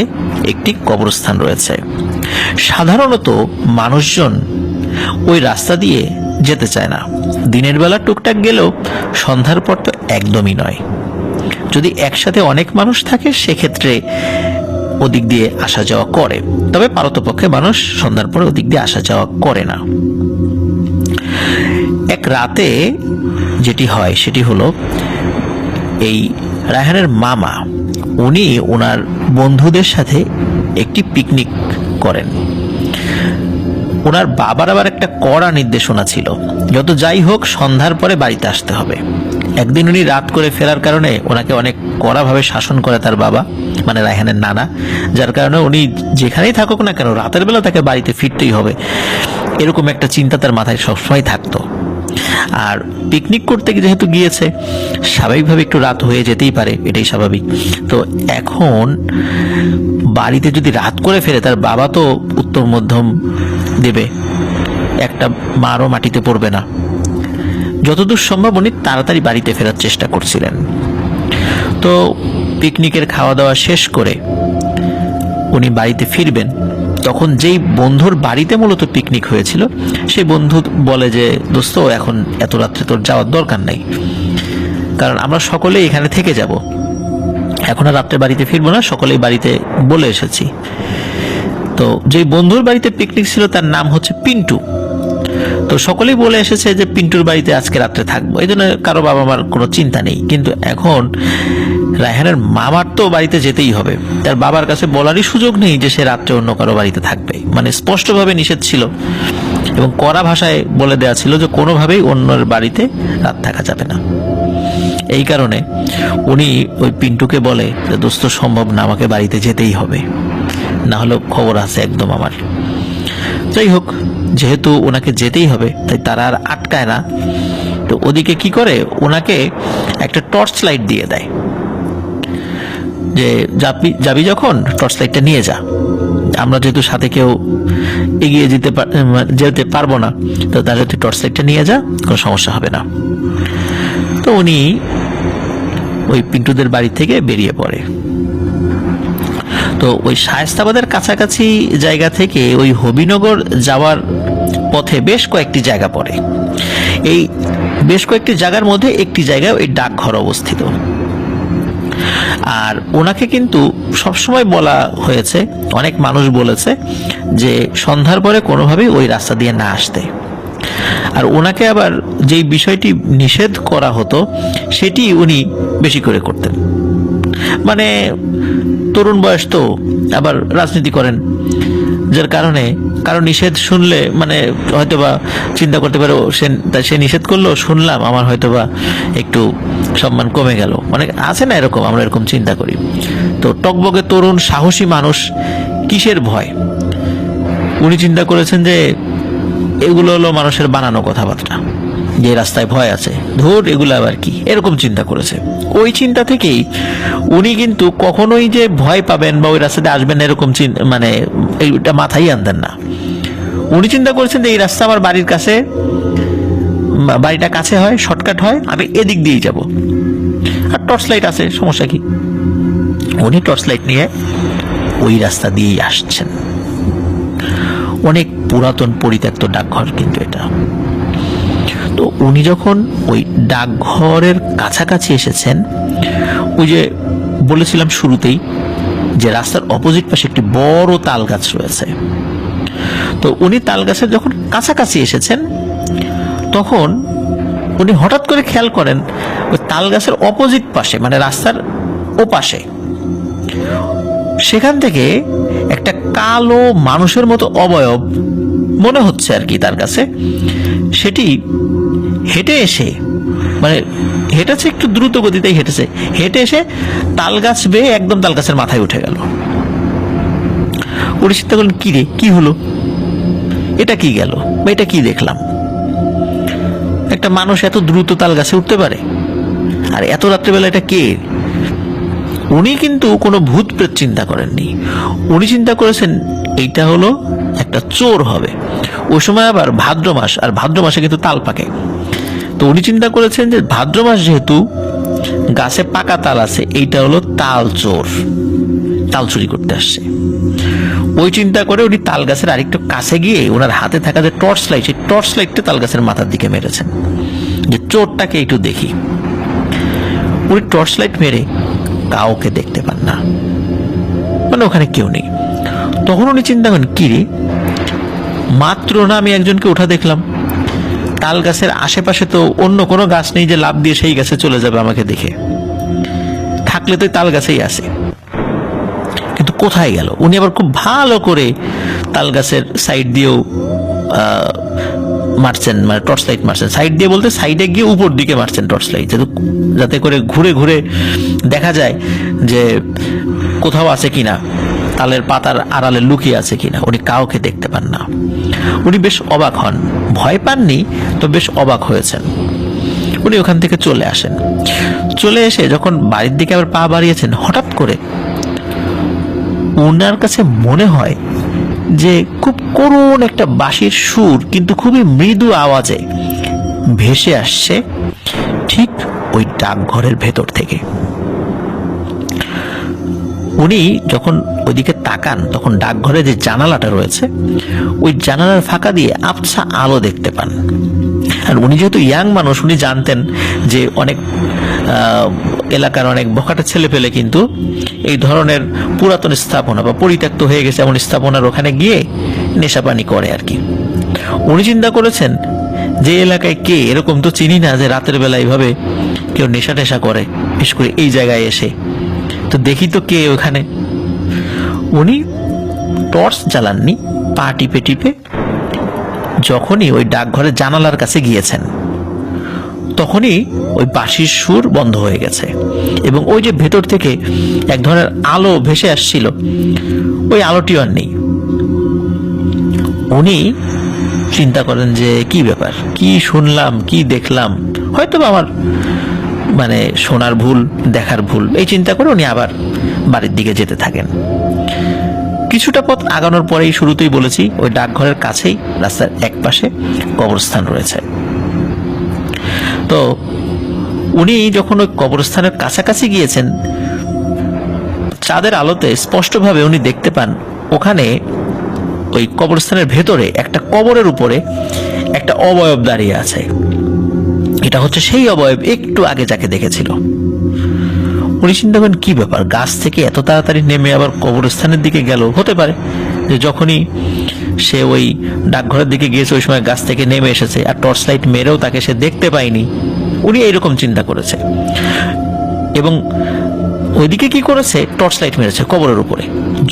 একটি কবরস্থান রয়েছে। সাধারণত মানুষজন ওই রাস্তা দিয়ে যেতে চায় না। দিনের বেলা টুকটাক গেলেও সন্ধ্যার পর তো একদমই নয়। যদি একসাথে অনেক মানুষ থাকে সেক্ষেত্রে ওদিক দিয়ে আসা যাওয়া করে, তবে পারতপক্ষে মানুষ সন্ধ্যার পরে ওদিক দিয়ে আসা যাওয়া করে না। এক রাতে যেটি হয় সেটি হলো, এই রায়হানের মামা উনি ওনার বন্ধুদের সাথে একটি পিকনিক করেন। ওনার বাবার আবার একটা কড়া নির্দেশনা ছিল, যত যাই হোক সন্ধ্যার পরে বাড়িতে আসতে হবে। একদিন উনি রাত করে ফেরার কারণে ওনাকে অনেক কড়াভাবে শাসন করে তার বাবা, মানে রায়হানের নানা, যার কারণে উনি যেখানেই থাকুক না কেন রাতের বেলা তাকে বাড়িতে ফিরতেই হবে, এরকম একটা চিন্তা তার মাথায় সবসময় থাকতো। আর পিকনিক করতে যেহেতু গিয়েছে, স্বাভাবিকভাবে একটু রাত হয়ে যেতেই পারে, এটাই স্বাভাবিক। তো এখন বাড়িতে যদি রাত করে ফেরে, তার বাবা তো উত্তর মধ্যম দেবে, একটা মারও মাটিতে পড়বে না। যতদূর সম্ভব উনি তাড়াতাড়ি বাড়িতে ফেরার চেষ্টা করছিলেন। তো পিকনিকের খাওয়া দাওয়া শেষ করে উনি বাড়িতে ফিরবেন, তখন যেই বন্ধুর বাড়িতে মূলত পিকনিক হয়েছিল সেই বন্ধু বলে যে, দোস্ত এখন এত রাত্রে তোর যাওয়ার দরকার নাই, কারণ আমরা সকলেই এখানে থেকে যাব, এখন আর রাত্রে বাড়িতে ফিরবো না, সকলেই বাড়িতে বলে এসেছি। তো যেই বন্ধুর বাড়িতে পিকনিক ছিল তার নাম হচ্ছে পিন্টু। তো সকলেই বলে এসেছে যে পিন্টুর বাড়িতে আজকে রাত্রে থাকবো, এই জন্য কারো বাবা মার কোনো চিন্তা নেই। কিন্তু এখন রায়হানের মামার তো বাড়িতে যেতেই হবে, তার বাবার কাছে বলারই সুযোগ নেই যে সে রাত্রে অন্য কারো বাড়িতে থাকবে, মানে স্পষ্টভাবে নিষেধ ছিল এবং কড়া ভাষায় বলে দেওয়া ছিল যে কোনোভাবেই অন্যের বাড়িতে রাত থাকা যাবে না। এই কারণে উনি ওই পিন্টুকে বলে যে, দোস্ত সম্ভব না, আমাকে বাড়িতে যেতেই হবে, না হলে খবর আছে একদম আমার। যাই হোক, যেহেতু ওনাকে যেতেই হবে তাই তারা আর আটকায় না। তো ওদিকে কি করে, ওনাকে একটা টর্চ লাইট দিয়ে দেয় যে যাবি যখন টর্চ লাইটটা নিয়ে যা, আমরা যেহেতু সাথে কেউ এগিয়ে যেতে পারবো না, তো তাহলে তুই টর্চ লাইটটা নিয়ে যা, কোনো সমস্যা হবে না। তো উনি ওই পিন্টুদের বাড়ি থেকে বেরিয়ে পড়ে। তো ওই শায়েস্তাবাদের কাছাকাছি জায়গা থেকে ওই হবিনগর যাওয়ার পথে বেশ কয়েকটি জায়গা পড়ে। এই বেশ কয়েকটি জায়গার মধ্যে একটি জায়গায় ওই ডাকঘর অবস্থিত। আর ওনাকে কিন্তু সবসময় বলা হয়েছে, অনেক মানুষ বলেছে যে সন্ধ্যার পরে কোনোভাবেই ওই রাস্তা দিয়ে না আসতে। আর ওনাকে আবার যেই বিষয়টি নিষেধ করা হতো সেটি উনি বেশি করে করতেন। মানে তরুণ বয়স তো, আবার রাজনীতি করেন, যার কারণে কারো নিষেধ শুনলে মানে হয়তোবা চিন্তা করতে পারো সে নিষেধ করলো, শুনলাম, আমার হয়তোবা একটু সম্মান কমে গেল। অনেক আছে না এরকম, আমরা এরকম চিন্তা করি। তো টকবকে তরুণ সাহসী মানুষ, কিসের ভয়? উনি চিন্তা করেছেন যে এগুলো হলো মানুষের বানানো কথাবার্তা, যে রাস্তায় ভয় আছে, ধুর এগুলো আবার কি, এরকম চিন্তা করেছে। ওই চিন্তা থেকেই উনি কিন্তু কখনোই যে ভয় পাবেন বা ওই রাস্তাতে আসবেন এরকম মানে এইটা মাথায় আনতেন না। উনি চিন্তা করেছেন যে এই রাস্তা আমার বাড়ির কাছে, বাড়িটা কাছে হয়, শর্টকাট হয়, আমি এদিক দিয়েই যাব, আর টর্চ লাইট আছে, সমস্যা কি? উনি টর্চ লাইট নিয়ে ওই রাস্তা দিয়েই আসছেন। অনেক পুরাতন পরিত্যক্ত ডাকঘর কিন্তু এটা। তো উনি যখন ওই ডাকঘরের কাছাকাছি এসেছেন, ওই যে বলেছিলাম শুরুতেই যে রাস্তার অপোজিট পাশে একটি বড় তাল গাছ রয়েছে। তো উনি তাল গাছের যখন কাছাকাছি এসেছেন তখন উনি হঠাৎ করে খেয়াল করেন ওই তাল গাছের অপোজিট পাশে, মানে রাস্তার ওপাশে, সেখান থেকে একটা কালো মানুষের মতো অবয়ব মনে হচ্ছে আর কি তার কাছে, সেটি হেঁটে এসে, মানে হেঁটেছে একটু দ্রুত গতিতেই হেঁটেছে, হেঁটে এসে তাল গাছ বেয়ে একদম তাল গাছের মাথায় উঠে গেল। উনি চিন্তা করলেন, কি রে, কি হলো, এটা কি গেল, বা এটা কি দেখলাম? একটা মানুষ এত দ্রুত তাল গাছে উঠতে পারে? আর এত রাত্রেবেলা এটা কে? উনি কিন্তু কোনো ভূত প্রেত চিন্তা করেননি। উনি চিন্তা করেছেন এইটা হলো একটা চোর হবে। ওই সময় আবার ভাদ্র মাস, আর ভাদ্র মাসে কিন্তু তাল পাকে। তো উনি চিন্তা করেছেন যে ভাদ্র মাস যেহেতু গাছে পাকা তাল আছে, এইটা হলো তাল চোর, তাল চুরি করতে আসছে। ওই চিন্তা করে উনি তাল গাছের আরেকটু কাছে গিয়ে ওনার হাতে থাকা যে টর্চ লাইট, সেই টর্চ লাইটটা তাল গাছের মাথার দিকে মেরেছেন, যে চোরটাকে একটু দেখি। উনি টর্চ লাইট মেরে কাউকে দেখতে পান না, মানে ওখানে কেউ নেই। তখন উনি চিন্তা করেন, কি রে, মাত্র না আমি একজনকে ওঠা দেখলাম, তাল গাছের আশেপাশে তো অন্য কোনো গাছ নেই যে লাফ দিয়ে সেই গাছে চলে যাবে আমাকে দেখে, থাকলে তো তাল গাছেই আছে, কিন্তু কোথায় গেল? উনি আবার খুব ভালো করে তাল গাছের সাইড দিয়েও মারছেন, মানে টর্চ লাইট মারছেন। সাইড দিয়ে বলতে সাইডে গিয়ে উপর দিকে মারছেন টর্চ লাইট, যাতে করে ঘুরে ঘুরে দেখা যায় যে কোথাও আছে কিনা, তালের পাতার আড়ালে লুকিয়ে আছে কিনা। উনি কাউকে দেখতে পান না। উনি বেশ অবাক হন, ভয় পাননি তো বেশ অবাক হয়েছেন। উনি ওখান থেকে চলে আসেন। চলে এসে যখন বাড়ির দিকে আবার পা বাড়িয়েছেন, হঠাৎ করে ওনার কাছে মনে হয় যে খুব করুণ একটা বাঁশির সুর, কিন্তু খুবই মৃদু আওয়াজে ভেসে আসছে ঠিক ওই ডাকঘরের ভেতর থেকে। উনি যখন ওইদিকে তাকান তখন ডাকঘরে যে জানালাটা রয়েছে ওই জানালার ফাঁকা দিয়ে আবছা আলো দেখতে পান। আর উনি যেহেতু ইয়াং মানুষ, উনি জানতেন যে অনেক এলাকার অনেক বখাটে ছেলে পেলে কিন্তু এই ধরনের পুরাতন স্থাপনা বা পরিত্যক্ত হয়ে গেছে এমন স্থাপনার ওখানে গিয়ে নেশাপানি করে আর কি। উনি চিন্তা করেছেন যে এলাকায় কে, এরকম তো চিনি না যে রাতের বেলা এইভাবে কেউ নেশা টেশা করে, বিশেষ করে এই জায়গায় এসে, তো দেখি তো কে ওখানে। উনি টর্চ জ্বালাননি, পা টিপে টিপে যখনই ওই ডাকঘরের জানালার কাছে গিয়েছেন তখনই ওই বাঁশির সুর বন্ধ হয়ে গেছে এবং ওই যে ভেতর থেকে এক ধরনের আলো ভেসে আসছিল, ওই আলোটিও আর নেই। উনি চিন্তা করেন যে কি ব্যাপার, কি শুনলাম, কি দেখলাম, হয়তো আমার মানে শোনার ভুল, দেখার ভুল, এই চিন্তা করে উনি আবার বাড়ির দিকে যেতে থাকেন। কিছুটা পথ আগানোর পরেই, শুরুতেই বলেছি, ওই ডাকঘরের কাছেই রাস্তার এক পাশে কবরস্থান রয়েছে। তো উনি যখন ওই কবরস্থানের কাছাকাছি গিয়েছেন, চাঁদের আলোতে স্পষ্টভাবে উনি দেখতে পান ওখানে ওই কবরস্থানের ভেতরে একটা কবরের উপরে একটা অবয়ব দাঁড়িয়ে আছে। এটা হচ্ছে সেই অবয়ব একটু আগে যাকে দেখেছিল। উনি চিন্তা করেন কি ব্যাপার, গাছ থেকে এত তাড়াতাড়ি নেমে আবার কবরস্থানের দিকে গেল। হতে পারে যে যখনই সে ওই ডাকঘরের দিকে গিয়েছে ওই সময় গাছ থেকে নেমে এসেছে, আর টর্চ লাইট মেরেও তাকে সে দেখতে পায়নি। উনি এইরকম চিন্তা করেছে এবং ওইদিকে কি করেছে, টর্চ লাইট মেরেছে কবরের উপরে।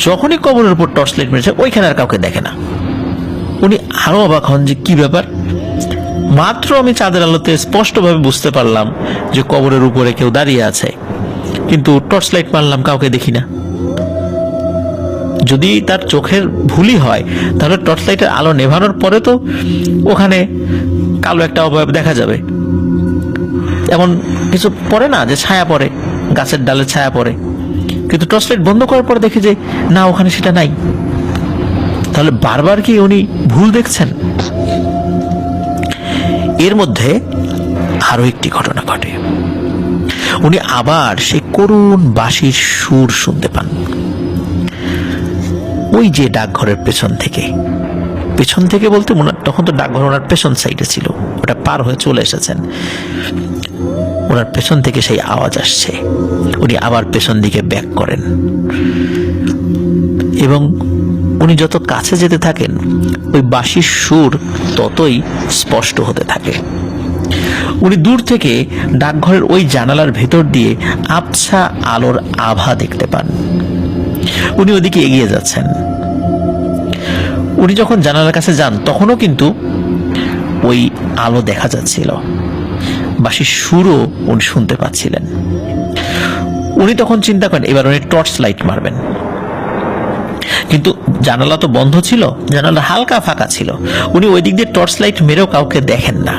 যখনই কবরের উপর টর্চ লাইট মেরেছে ওইখানে আর কাউকে দেখে না। উনি আরো অবাক হন যে কি ব্যাপার, মাত্র আমি চাঁদের আলোতে স্পষ্টভাবে বুঝতে পারলাম যে কবরের উপরে কেউ দাঁড়িয়ে আছে, কিন্তু টর্চ লাইট মারলাম কাউকে দেখি না। যদি তার চোখের ভুলই হয় তাহলে টর্চ লাইটের আলো নেভানোর পরে তো ওখানে কালো একটা অবয়ব দেখা যাবে। এমন কিছু পড়ে না যে ছায়া পড়ে, গাছের ডালে ছায়া পড়ে, কিন্তু টর্চ লাইট বন্ধ করার পর দেখে যে না, ওখানে সেটা নাই। তাহলে বারবার কি উনি ভুল দেখছেন? এর মধ্যে আরো একটি ঘটনা ঘটে। উনি আবার সেই করুণ বাঁশির সুর শুনতে পান। ওই যে ডাকঘরের পেছন থেকে বলতে তখন তো ডাকঘর ওনার পেছন সাইডে ছিল, ওটা পার হয়ে চলে এসেছেন। ওনার পেছন থেকে সেই আওয়াজ আসছে। উনি আবার পেছন দিকে ব্যাক করেন এবং উনি যত কাছে যেতে থাকেন ওই বাঁশির সুর ততই স্পষ্ট হতে থাকে। উনি দূর থেকে ডাকঘরের ওই জানালার ভেতর দিয়ে আবছা আলোর আভা দেখতে পান। উনি ওদিকে এগিয়ে যাচ্ছেন। উনি যখন জানালার কাছে যান তখনও কিন্তু ওই আলো দেখা যাচ্ছিল, বাঁশির সুরও উনি শুনতে পাচ্ছিলেন। উনি তখন চিন্তা করেন এবার উনি টর্চ লাইট মারবেন, কিন্তু জানালা তো বন্ধ ছিল, জানালা হালকা ফাঁকা ছিল। উনি ওই দিক দিয়ে টর্চ লাইট মেরেও কাউকে দেখেন না,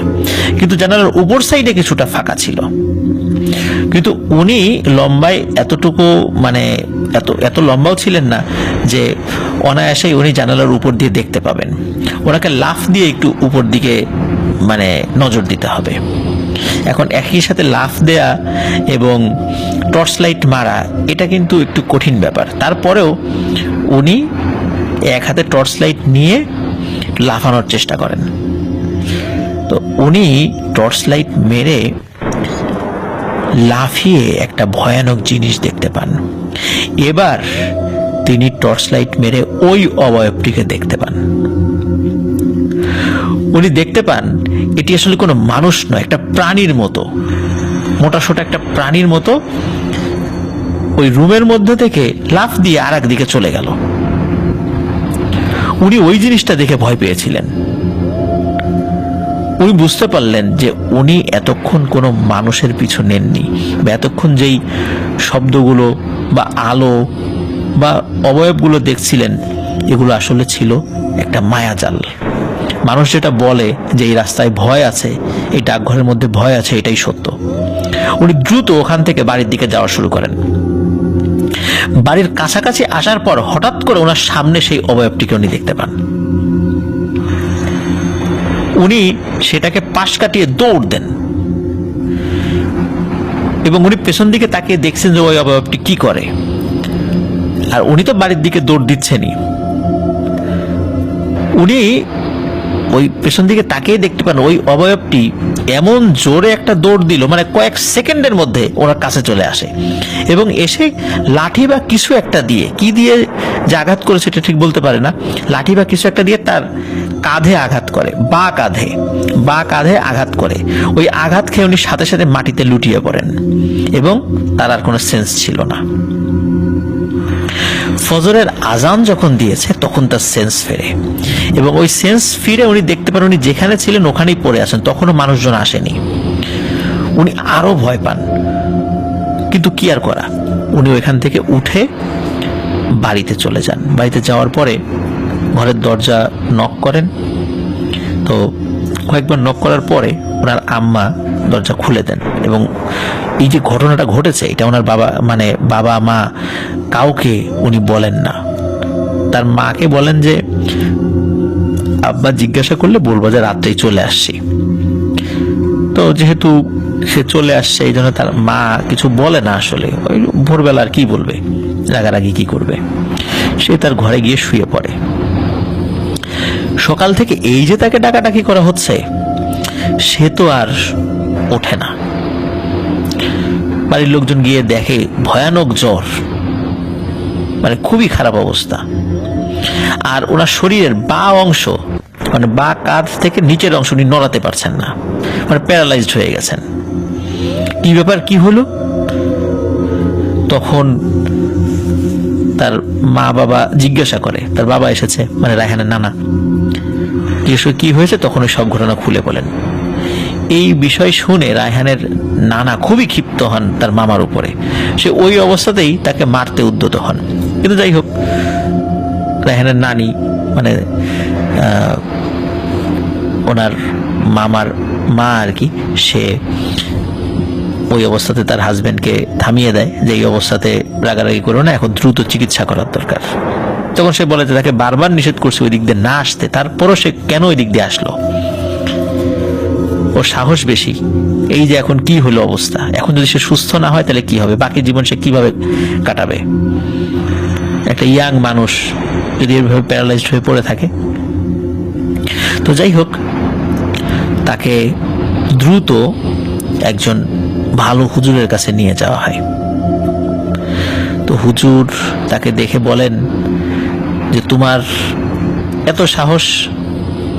কিন্তু জানালার উপর সাইডে কিছুটা ফাঁকা ছিল। কিন্তু উনি লম্বায় এতটুকু মানে এত লম্বাও ছিলেন না যে অনায়াসেই উনি জানালার উপর দিয়ে দেখতে পাবেন। ওনাকে লাফ দিয়ে একটু উপর দিকে মানে নজর দিতে হবে। এখন একই সাথে লাফ দেয়া এবং টর্চ লাইট মারা এটা কিন্তু একটু কঠিন ব্যাপার। তারপরেও উনি এক হাতে টর্চ লাইট নিয়ে লাফানোর চেষ্টা করেন। তো উনি টর্চ লাইট মেরে লাফিয়ে একটা ভয়ানক জিনিস দেখতে পান। এবার তিনি টর্চ লাইট মেরে ওই অবয়বটিকে দেখতে পান। উনি দেখতে পান এটি আসলে কোনো মানুষ নয়, একটা প্রাণীর মতো, মোটাসোটা একটা প্রাণীর মতো ওই রুমের মধ্যে থেকে লাফ দিয়ে আর একদিকে চলে গেল। উনি ওই জিনিসটা দেখে ভয় পেয়েছিলেন। উনি বুঝতে পারলেন যে উনি এতক্ষণ কোনো মানুষের পিছু নেননি, বা এতক্ষণ যেই শব্দগুলো বা আলো বা অবয়বগুলো দেখছিলেন এগুলো আসলে ছিল একটা মায়াজাল। মানুষ যেটা বলে যে এই রাস্তায় ভয় আছে, এই ডাকঘরের মধ্যে ভয় আছে, এটাই সত্য। উনি দ্রুত ওখান থেকে বাড়ির দিকে যাওয়া শুরু করেন। বাড়ির কাছাকাছি আসার পর হঠাৎ করে ওনার সামনে সেই অবয়বটিকে উনি দেখতে পান। উনি সেটাকে পাশ কাটিয়ে দৌড় দেন এবং উনি পেছন দিকে তাকিয়ে দেখছেন যে ওই অবয়বটি কি করে। আর উনি তো বাড়ির দিকে দৌড় দিচ্ছেনই। উনি ওই পেছন দিকে তাকিয়ে দেখতে পান ওই অবয়বটি এমন জোরে একটা দৌড় দিল, মানে কয়েক সেকেন্ডের মধ্যে ওনার কাছে চলে আসে এবং এসে লাঠি বা কিছু একটা দিয়ে, কি দিয়ে যে আঘাত করেছে এটা ঠিক বলতে পারে না, লাঠি বা কিছু একটা দিয়ে তার কাঁধে আঘাত করে, বা কাঁধে আঘাত করে। ওই আঘাত খেয়ে উনি সাথে সাথে মাটিতে লুটিয়ে পড়েন এবং তার আর কোনো সেন্স ছিল না। ফজরের আজান যখন দিয়েছে তখন তার সেন্স ফেরে এবং ওই সেন্স ফিরে উনি দেখতে পান উনি যেখানে ছিলেন ওখানেই পড়ে আছেন, তখনও মানুষজন আসেনি। উনি আরো ভয় পান, কিন্তু কি আর করা, উনি ওইখান থেকে উঠে বাড়িতে চলে যান। বাড়িতে যাওয়ার পরে ঘরের দরজা নক করেন। তো কয়েকবার নক করার পরে ওনার আম্মা দরজা খুলে দেন এবং এই যে ঘটনাটা ঘটেছে এটা ওনার বাবা মা কাউকে উনি বলেন না। তার মাকে বলেন যে আব্বা জিজ্ঞাসা করলে বলবো যে রাত্রেই চলে আসছি। তো যেহেতু সে চলে আসছে, এই জন্য তার মা কিছু বলে না। আসলে ওই ভোরবেলা আর কি বলবে, রাগারাগি কি করবে, সে তার ঘরে গিয়ে শুয়ে পড়ে। সকাল থেকে এই যে তাকে ডাকাডাকি করা হচ্ছে, সে তো আর ওঠে না। বাড়ির লোকজন গিয়ে দেখে ভয়ানক জ্বর, মানে খুবই খারাপ অবস্থা। আর ওনার শরীরের বা অংশ, মানে বা কাঁধ থেকে নিচের অংশ উনি নড়াতে পারছেন না, মানে প্যারালাইজড হয়ে গেছেন। কি ব্যাপার, কি হলো? তখন তার মা বাবা জিজ্ঞাসা করে, তার বাবা এসেছে, মানে রায়হানের নানা, কি হয়েছে? তখন ওই সব ঘটনা খুলে বলেন। এই বিষয় শুনে রায়হানের নানা খুবই ক্ষিপ্ত হন তার মামার উপরে। সে ওই অবস্থাতেই তাকে মারতে উদ্যত হন। কিন্তু যাই হোক, রায়হানের নানি, মানে ওনার মামার মা আর কি, সে ওই অবস্থাতে তার হাজবেন্ডকে থামিয়ে দেয় যে এই অবস্থাতে রাগারাগি করো না, এখন দ্রুত চিকিৎসা করার দরকার। তখন সে বলে যে তাকে বারবার নিষেধ করছে ওই দিক দিয়ে না আসতে, তারপরও সে কেন ওই দিক দিয়ে আসলো? ওর সাহস বেশি। এই যে এখন কি হলো অবস্থা, এখন যদি সে সুস্থ না হয় তাহলে কি হবে, বাকি জীবন সে কিভাবে কাটাবে? একটা ইয়াং মানুষ যদি এভাবে প্যারালাইজড হয়ে পড়ে থাকে। তো যাই হোক, তাকে দ্রুত একজন ভালো হুজুরের কাছে নিয়ে যাওয়া হয়। তো হুজুর তাকে দেখে বলেন যে তোমার এত সাহস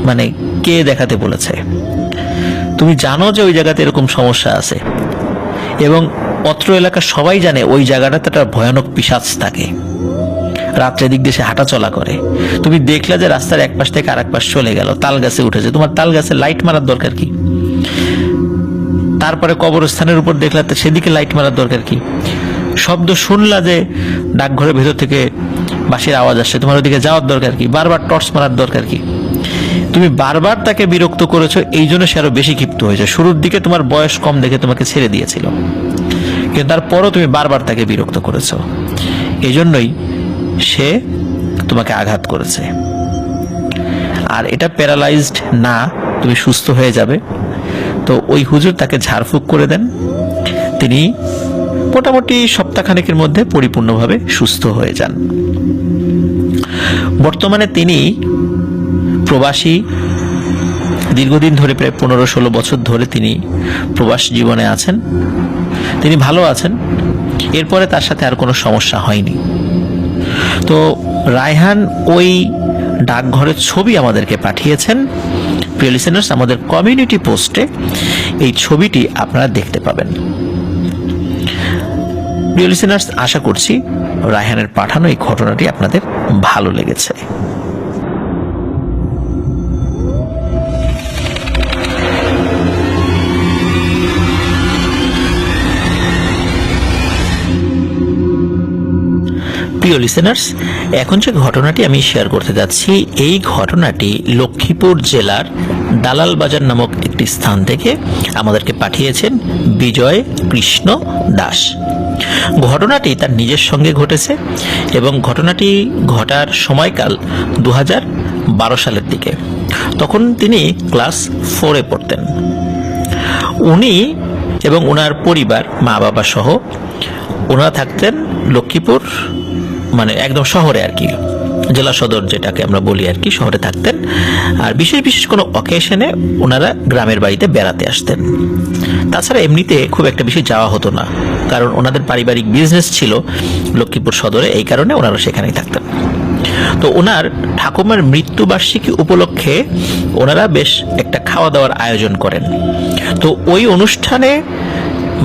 মানে কে দেখাতে বলেছে? তুমি জানো যে ওই জায়গাতে এরকম সমস্যা আছে, এবং অত্র এলাকার সবাই জানে ওই জায়গাটাতে একটা ভয়ানক পিশাচ থাকে, রাত্রে দিক দিয়ে সে হাঁটা চলা করে। তুমি দেখলে যে রাস্তার এক পাশ থেকে আরেক পাশ চলে গেল, তাল গাছে উঠেছে, তোমার তাল গাছে লাইট মারার দরকার কি? তারপরে কবরস্থানের উপর দেখলা, সেদিকে লাইট মারার দরকার কি? শব্দ শুনলা যে ডাকঘরের ভেতর থেকে বাঁশির আওয়াজ আসছে, তোমার ওদিকে যাওয়ার দরকার কি? বারবার টর্চ মারার দরকার কি? তুমি বারবার তাকে বিরক্ত করেছো, এই জন্য সে আরো বেশি ক্ষিপ্ত হয়েছে। শুরুর দিকে তোমার বয়স কম দেখে তোমাকে ছেড়ে দিয়েছিল, কিন্তু তারপরও তুমি বারবার তাকে বিরক্ত করেছো, এই জন্যই সে তোমাকে আঘাত করেছে। আর এটা প্যারালাইজড না, তুমি সুস্থ হয়ে যাবে। তো ওই হুজুর তাকে ঝাড়ফুঁক করে দেন। তিনি মোটামুটি সপ্তাহখানেকের মধ্যে পরিপূর্ণভাবে সুস্থ হয়ে যান। বর্তমানে তিনি প্রবাসী, দীর্ঘদিন ধরে, প্রায় 15-16 বছর ধরে তিনি প্রবাস জীবনে আছেন। তিনি ভালো আছেন, এরপরে তার সাথে আর কোনো সমস্যা হয়নি। তো রায়হান ওই ডাকঘরের ছবি আমাদেরকে পাঠিয়েছেন। প্রিয় লিসেনার্স, আমাদের কমিউনিটি পোস্টে এই ছবিটি আপনারা দেখতে পাবেন। প্রিয় লিসেনার্স, আশা করছি রায়হানের পাঠানো এই ঘটনাটি আপনাদের ভালো লেগেছে। প্রিয় লিসেনার্স, এখন যে ঘটনাটি আমি শেয়ার করতে যাচ্ছি, এই ঘটনাটি লক্ষ্মীপুর জেলার দালাল বাজার নামক একটি স্থান থেকে আমাদেরকে পাঠিয়েছেন বিজয় কৃষ্ণ দাস। ঘটনাটি তার নিজের সঙ্গে ঘটেছে এবং ঘটনাটি ঘটার সময়কাল 2012 সালের দিকে। তখন তিনি ক্লাস 4-এ পড়তেন। উনি এবং ওনার পরিবার, মা বাবা সহ, ওনারা থাকতেন লক্ষ্মীপুর, মানে একদম শহরে আর কি, জেলা সদর যেটাকে আমরা বলি আর কি, শহরে থাকতেন। আর বিশেষ বিশেষ কোনো অকেশনে ওনারা গ্রামের বাড়িতে বেড়াতে আসতেন। তাছাড়া এমনিতে খুব একটা বেশি যাওয়া হতো না, কারণ ওনাদের পারিবারিক বিজনেস ছিল লক্ষ্মীপুর সদরে, এই কারণে ওনারা সেখানেই থাকতেন। তো ওনার ঠাকুমার মৃত্যুবার্ষিকী উপলক্ষে ওনারা বেশ একটা খাওয়া দাওয়ার আয়োজন করেন। তো ওই অনুষ্ঠানে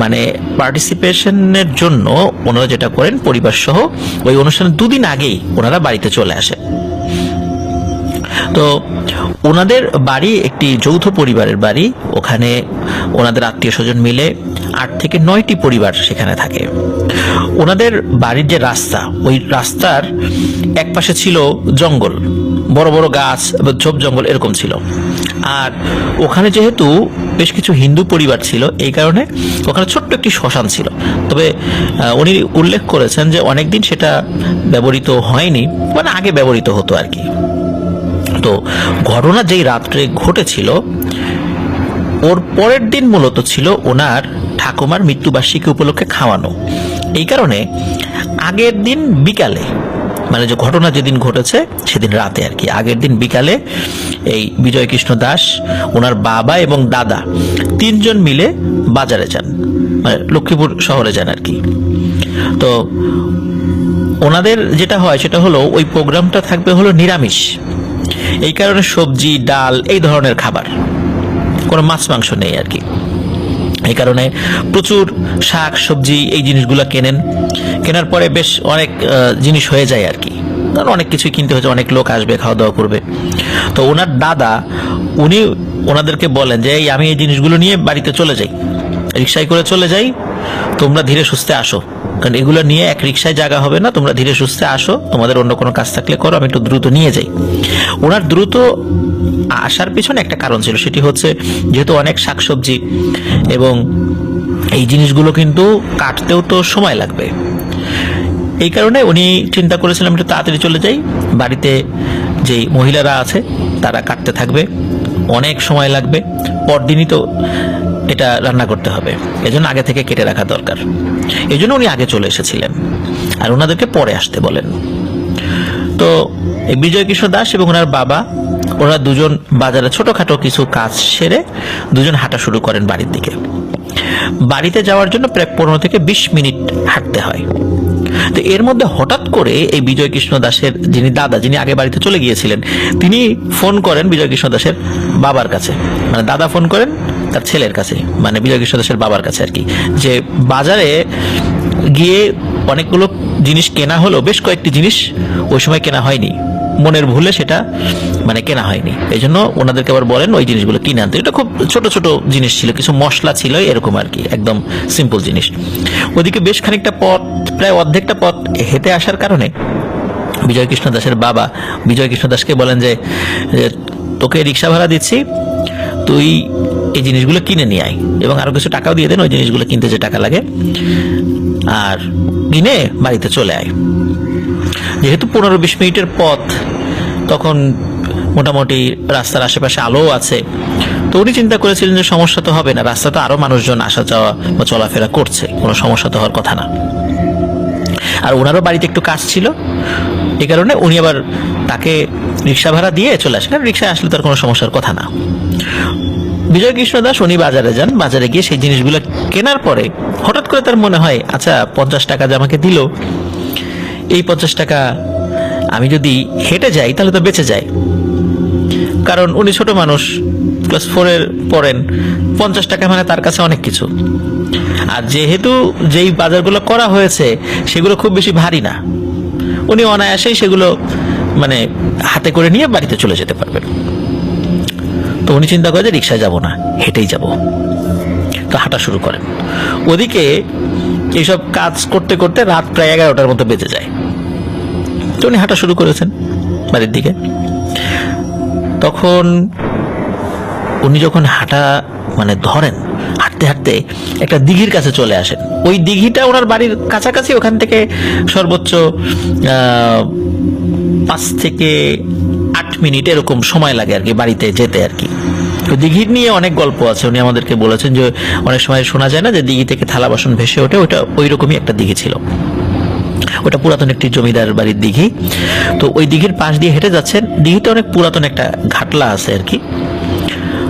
মানে পার্টিসিপেশনের জন্য ওনারা যেটা করেন, পরিবার সহ ওই অনুষ্ঠানের 2 দিন আগেই ওনারা বাড়িতে চলে আসে। তো ওনাদের বাড়ি একটি যৌথ পরিবারের বাড়ি, ওখানে ওনাদের আত্মীয় স্বজন মিলে 8 থেকে 9টি পরিবার সেখানে থাকে। ওনাদের বাড়ির যে রাস্তা, ওই রাস্তার এক পাশে ছিল জঙ্গল, বড় বড় গাছ, ঝোপ জঙ্গল এরকম ছিল। আর ওখানে যেহেতু বেশ কিছু হিন্দু পরিবার ছিল, এই কারণে ওখানে ছোট্ট একটি শ্মশান ছিল। তবে উনি উল্লেখ করেছেন যে অনেকদিন সেটা ব্যবহৃত হয়নি, মানে আগে ব্যবহৃত হতো আর কি। তো ঘটনা যেই রাত্রে ঘটেছিল, ওর পরের দিন মূলত ছিল ওনার ঠাকুমার মৃত্যুবার্ষিকী উপলক্ষে খাওয়ানো। এই কারণে আগের দিন বিকালে, মানে যে ঘটনা যেদিন ঘটেছে সেদিন রাতে আর কি, আগের দিন বিকালে এই বিজয় কৃষ্ণ দাস, ওনার বাবা এবং দাদা তিনজন মিলে বাজারে যান, মানে লক্ষ্মীপুর শহরে যান আর কি। তো ওনাদের যেটা হয় সেটা হলো ওই প্রোগ্রামটা থাকবে হলো নিরামিষ, এই কারণে সবজি ডাল এই ধরনের খাবার, কোনো মাছ মাংস নেই আর কি। এই কারণে প্রচুর শাক সবজি এই জিনিসগুলো কেনার পরে বেশ অনেক জিনিস হয়ে যায় আর কি, কারণ অনেক কিছুই কিনতে হচ্ছে, অনেক লোক আসবে খাওয়া দাওয়া করবে। তো ওনার দাদা উনি ওনাদেরকে বলেন যে আমি এই জিনিসগুলো নিয়ে বাড়িতে চলে যাই, রিক্সায় করে চলে যাই, তোমরা ধীরে সুস্থে আসো, কারণ এগুলো নিয়ে এক রিক্সায় জায়গা হবে না, তোমরা ধীরে সুস্থে আসো, তোমাদের অন্য কোনো কাজ থাকলে করো, আমি একটু দ্রুত নিয়ে যাই। ওনার দ্রুত আসার পিছনে একটা কারণ ছিল, সেটি হচ্ছে যেহেতু অনেক শাকসবজি এবং এই জিনিসগুলো কিন্তু কাটতেও তো সময় লাগবে, এই কারণে উনি চিন্তা করেছিলাম একটু তাড়াতাড়ি চলে যাই, বাড়িতে যেই মহিলারা আছে তারা কাটতে থাকবে, অনেক সময় লাগবে, পরদিনই তো এটা রান্না করতে হবে, এজন্য আগে থেকে কেটে রাখা দরকার। এই জন্য উনি আগে চলে এসেছিলেন আর ওনাদেরকে পরে আসতে বলেন। তো এই বিজয় কৃষ্ণ দাস এবং ওনার বাবা, ওরা দুজন বাজারে ছোটখাটো কিছু কাজ সেরে দুজন হাঁটা শুরু করেন বাড়ির দিকে। বাড়িতে যাওয়ার জন্য প্রায় 15 থেকে 20 মিনিট হাঁটতে হয়। তো এর মধ্যে হঠাৎ করে এই বিজয় কৃষ্ণ দাসের যিনি দাদা, যিনি আগে বাড়িতে চলে গিয়েছিলেন, তিনি ফোন করেন বিজয় কৃষ্ণ দাসের বাবার কাছে, মানে দাদা ফোন করেন তার ছেলের কাছে, মানে বিজয় কৃষ্ণ দাসের বাবার কাছে আর কি, যে বাজারে গিয়ে অনেকগুলো জিনিস কেনা হলো, বেশ কয়েকটি জিনিস ওই সময় কেনা হয়নি, মনের ভুলে সেটা মানে কেনা হয়নি, এই জন্য ওনাদেরকে আবার বলেন ওই জিনিসগুলো কিনে আনতে। এটা খুব ছোট ছোট জিনিস ছিল, কিছু মশলা ছিল এরকম আর কি, একদম সিম্পল জিনিস। ওদিকে বেশ খানিকটা পথ, প্রায় অর্ধেকটা পথ হেঁটে আসার কারণে বিজয় কৃষ্ণ দাসের বাবা বিজয় কৃষ্ণ দাসকে বলেন যে তোকে রিক্সা ভাড়া দিচ্ছি, তুই এই জিনিসগুলো কিনে নিয়ে আয় এবং আরো কিছু টাকাও দিয়ে দেন ওই জিনিসগুলো কিনতে যে টাকা লাগে, আর কিনে বাড়িতে চলে আয়। যেহেতু 15-20 মিনিটের পথ, তখন মোটামুটি রাস্তার আশেপাশে আলো আছে, তো উনি চিন্তা করেছিলেন যে সমস্যা তো হবে না, রাস্তা তো আরো মানুষজন আসা যাওয়া বা চলাফেরা করছে, কোনো সমস্যা তো হওয়ার কথা না। আর ওনারও বাড়িতে একটু কাজ ছিল, এই কারণে উনি আবার তাকে রিক্সা ভাড়া দিয়ে চলে আসেন, রিক্সায় আসলে তার কোনো সমস্যার কথা না। বিজয় কৃষ্ণ দাস উনি বাজারে যান, বাজারে গিয়ে সেই জিনিসগুলো কেনার পরে হঠাৎ করে তার মনে হয়, আচ্ছা 50 টাকা যে আমাকে দিল, এই 50 টাকা আমি যদি হেঁটে যাই তাহলে তো বেঁচে যায়, কারণ উনি ছোট মানুষ, ক্লাস 4 পড়েন, 50 টাকা মানে তার কাছে অনেক কিছু। আর যেহেতু যেই বাজারগুলো করা হয়েছে সেগুলো খুব বেশি ভারী না, উনি অনায়াসেই সেগুলো মানে হাতে করে নিয়ে বাড়িতে চলে যেতে পারবেন। তো উনি চিন্তা করে যে রিক্সায় যাব না, হেঁটেই যাব। তো হাঁটা শুরু করেন। ওদিকে এইসব কাজ করতে করতে রাত প্রায় 11টার মতো বেজে যায়। তো উনি হাঁটা শুরু করেছেন বাড়ির দিকে। তখন উনি যখন হাঁটা মানে ধরেন, হাঁটতে হাঁটতে একটা দিঘির কাছে চলে আসেন। ওই দিঘিটা ওনার বাড়ির কাছাকাছি, ওখান থেকে সর্বোচ্চ 5 থেকে 8 মিনিট এরকম সময় লাগে আর কি বাড়িতে যেতে আর কি। দিঘির নিয়ে অনেক গল্প আছে, উনি আমাদেরকে বলেছেন যে অনেক সময় শোনা যায় না যে দিঘি থেকে থালা বাসন ভেসে ওঠে, ওটা ওই রকমই একটা দিঘি ছিল, ওটা পুরাতন একটি জমিদার বাড়ির দিঘি। তো ওই দিঘির পাশ দিয়ে হেঁটে যাচ্ছেন, দিঘিতে অনেক পুরাতন একটা ঘাটলা আছে আর কি।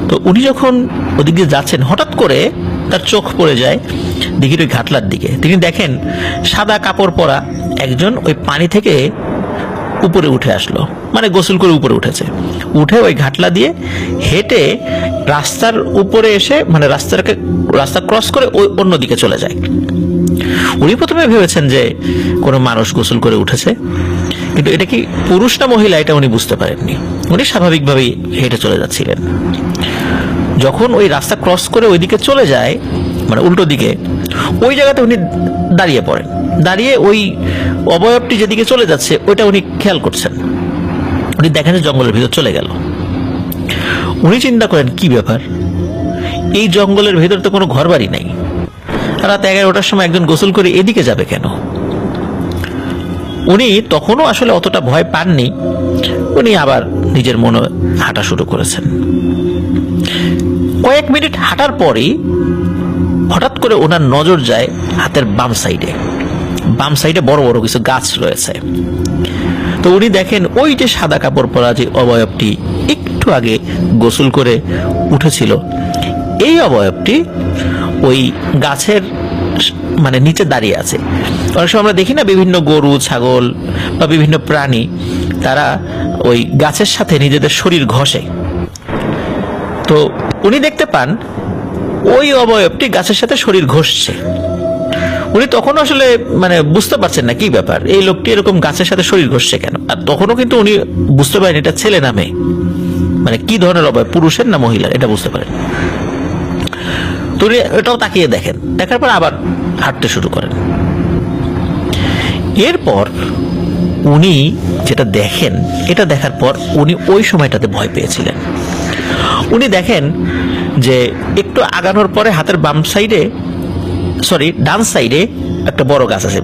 তো উনি যখন ওদিক দিয়ে যাচ্ছেন, হঠাৎ করে তার চোখ পড়ে যায় দিঘির ওই ঘাটলার দিকে। তিনি দেখেন সাদা কাপড় পরা একজন ওই পানি থেকে উপরে উঠে আসলো, মানে গোসল করে উপরে উঠেছে, উঠে ওই ঘাটলা দিয়ে হেঁটে রাস্তার উপরে এসে, মানে রাস্তা ক্রস করে ওই অন্যদিকে চলে যায়। উনি প্রথমে ভেবেছেন যে কোনো মানুষ গোসল করে উঠেছে, কিন্তু এটা কি পুরুষ না মহিলা এটা উনি বুঝতে পারেননি। উনি স্বাভাবিকভাবেই হেঁটে চলে যাচ্ছিলেন। যখন ওই রাস্তা ক্রস করে ওইদিকে চলে যায়, মানে উল্টো দিকে, ওই জায়গাতে উনি দাঁড়িয়ে পড়েন। দাঁড়িয়ে ওই অবয়বটি যেদিকে চলে যাচ্ছে ওইটা উনি খেয়াল করছেন। উনি দেখেন যে জঙ্গলের ভিতর চলে গেল। উনি চিন্তা করেন কি ব্যাপার, এই জঙ্গলের ভিতর তো কোনো ঘর বাড়ি নাই, রাত 11টার সময় একজন গোসল করে এদিকে যাবে কেন? উনি তখনও আসলে অতটা ভয় পাননি। উনি আবার নিজের মনে হাঁটা শুরু করেছেন। কয়েক মিনিট হাঁটার পরই হঠাৎ করে ওনার নজর যায় হাতের বাম সাইডে বড় বড় কিছু গাছ রয়েছে। তো উনি দেখেন ওই যে সাদা কাপড় পরা যে অবয়বটি একটু আগে গোসল করে উঠেছিল, এই অবয়বটি ওই গাছের মানে নিচে দাঁড়িয়ে আছে। অনেক সময় আমরা দেখি না বিভিন্ন গরু, ছাগল বা বিভিন্ন প্রাণী তারা ওই গাছের সাথে নিজেদের শরীর ঘষে। তো উনি দেখতে পান ওই অবয়বটি গাছের সাথে শরীর ঘষছে। উনি তখন আসলে মানে বুঝতে পারছেন না কি ব্যাপার, এই লোকটি এরকম গাছের সাথে শরীর ঘষছে কেন। আর তখনও কিন্তু উনি বুঝতে পারেন এটা ছেলে না মেয়ে, মানে কি ধরনের অবয়ব, পুরুষের না মহিলার, এটা বুঝতে পারেন। তো উনি এটাও তাকিয়ে দেখেন, দেখার পর আবার হাঁটতে শুরু করেন। এরপর উনি যেটা দেখেন, এটা দেখার পর উনি ওই সময়টাতে ভয় পেয়েছিলেন। উনি দেখেন যে একটু আগানোর পরে হাতের ডান সাইডে একটা বড় গাছ আছে।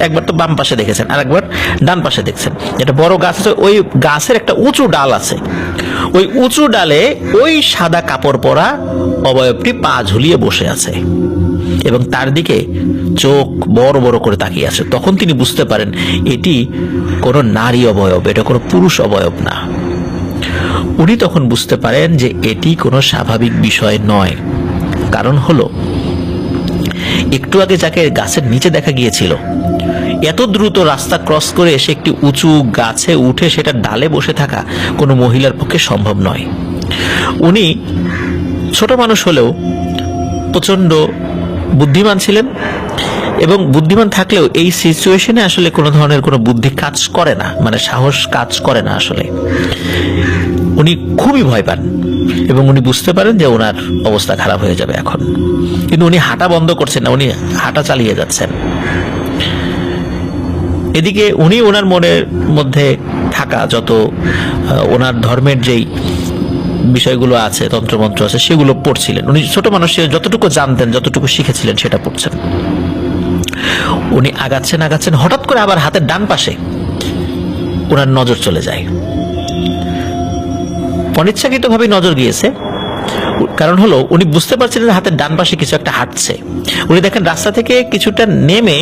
একবার তো বাম পাশে দেখেছেন, আর একবার ডান পাশে দেখছেন। এটা বড় গাছ আছে, ওই গাছের একটা উঁচু ডাল আছে। ওই উঁচু ডালে ওই সাদা কাপড় পরা অবয়বটি পা ঝুলিয়ে বসে আছে এবং তার দিকে চোখ বড় বড় করে তাকিয়ে আছে। তখন তিনি বুঝতে পারেন এটি কোনো নারী অবয়ব, এটা কোনো পুরুষ অবয়ব না। উনি তখন বুঝতে পারেন যে এটি কোনো স্বাভাবিক বিষয় নয়। কারণ হলো, একটু আগে যাকে গাছের নিচে দেখা গিয়েছিল, এত দ্রুত রাস্তা ক্রস করে এসে একটি উঁচু গাছে উঠে সেটা ডালে বসে থাকা কোনো মহিলার পক্ষে সম্ভব নয়। উনি ছোট মানুষ হলেও প্রচন্ড বুদ্ধিমান ছিলেন, এবং বুদ্ধিমান থাকলেও এই সিচুয়েশনে আসলে কোনো ধরনের কোনো বুদ্ধি কাজ করে না, মানে সাহস কাজ করে না। আসলে উনি খুবই ভয় পান এবং উনি বুঝতে পারেন যে ওনার অবস্থা খারাপ হয়ে যাবে এখন। কিন্তু উনি হাঁটা বন্ধ করছেন না, উনি হাঁটা চালিয়ে যাচ্ছেন। এদিকে উনি ওনার মনের মধ্যে থাকা যত ওনার ধর্মের যেই বিষয়গুলো আছে, তন্ত্রমন্ত্র আছে, সেগুলো পড়ছিলেন। উনি ছোট মানুষ, যতটুকু জানতেন, যতটুকু শিখেছিলেন সেটা পড়ছেন। উনি আগাচ্ছেন, হঠাৎ করে আবার হাতের ডান পাশে ওনার নজর চলে যায়। অনিচ্ছাকৃতভাবে নজর গিয়েছে, কারণ হলো উনি বুঝতে পারছিলেন যে হাতের ডান পাশে কিছু একটা হাঁটছে। উনি দেখেন রাস্তা থেকে কিছুটা নেমে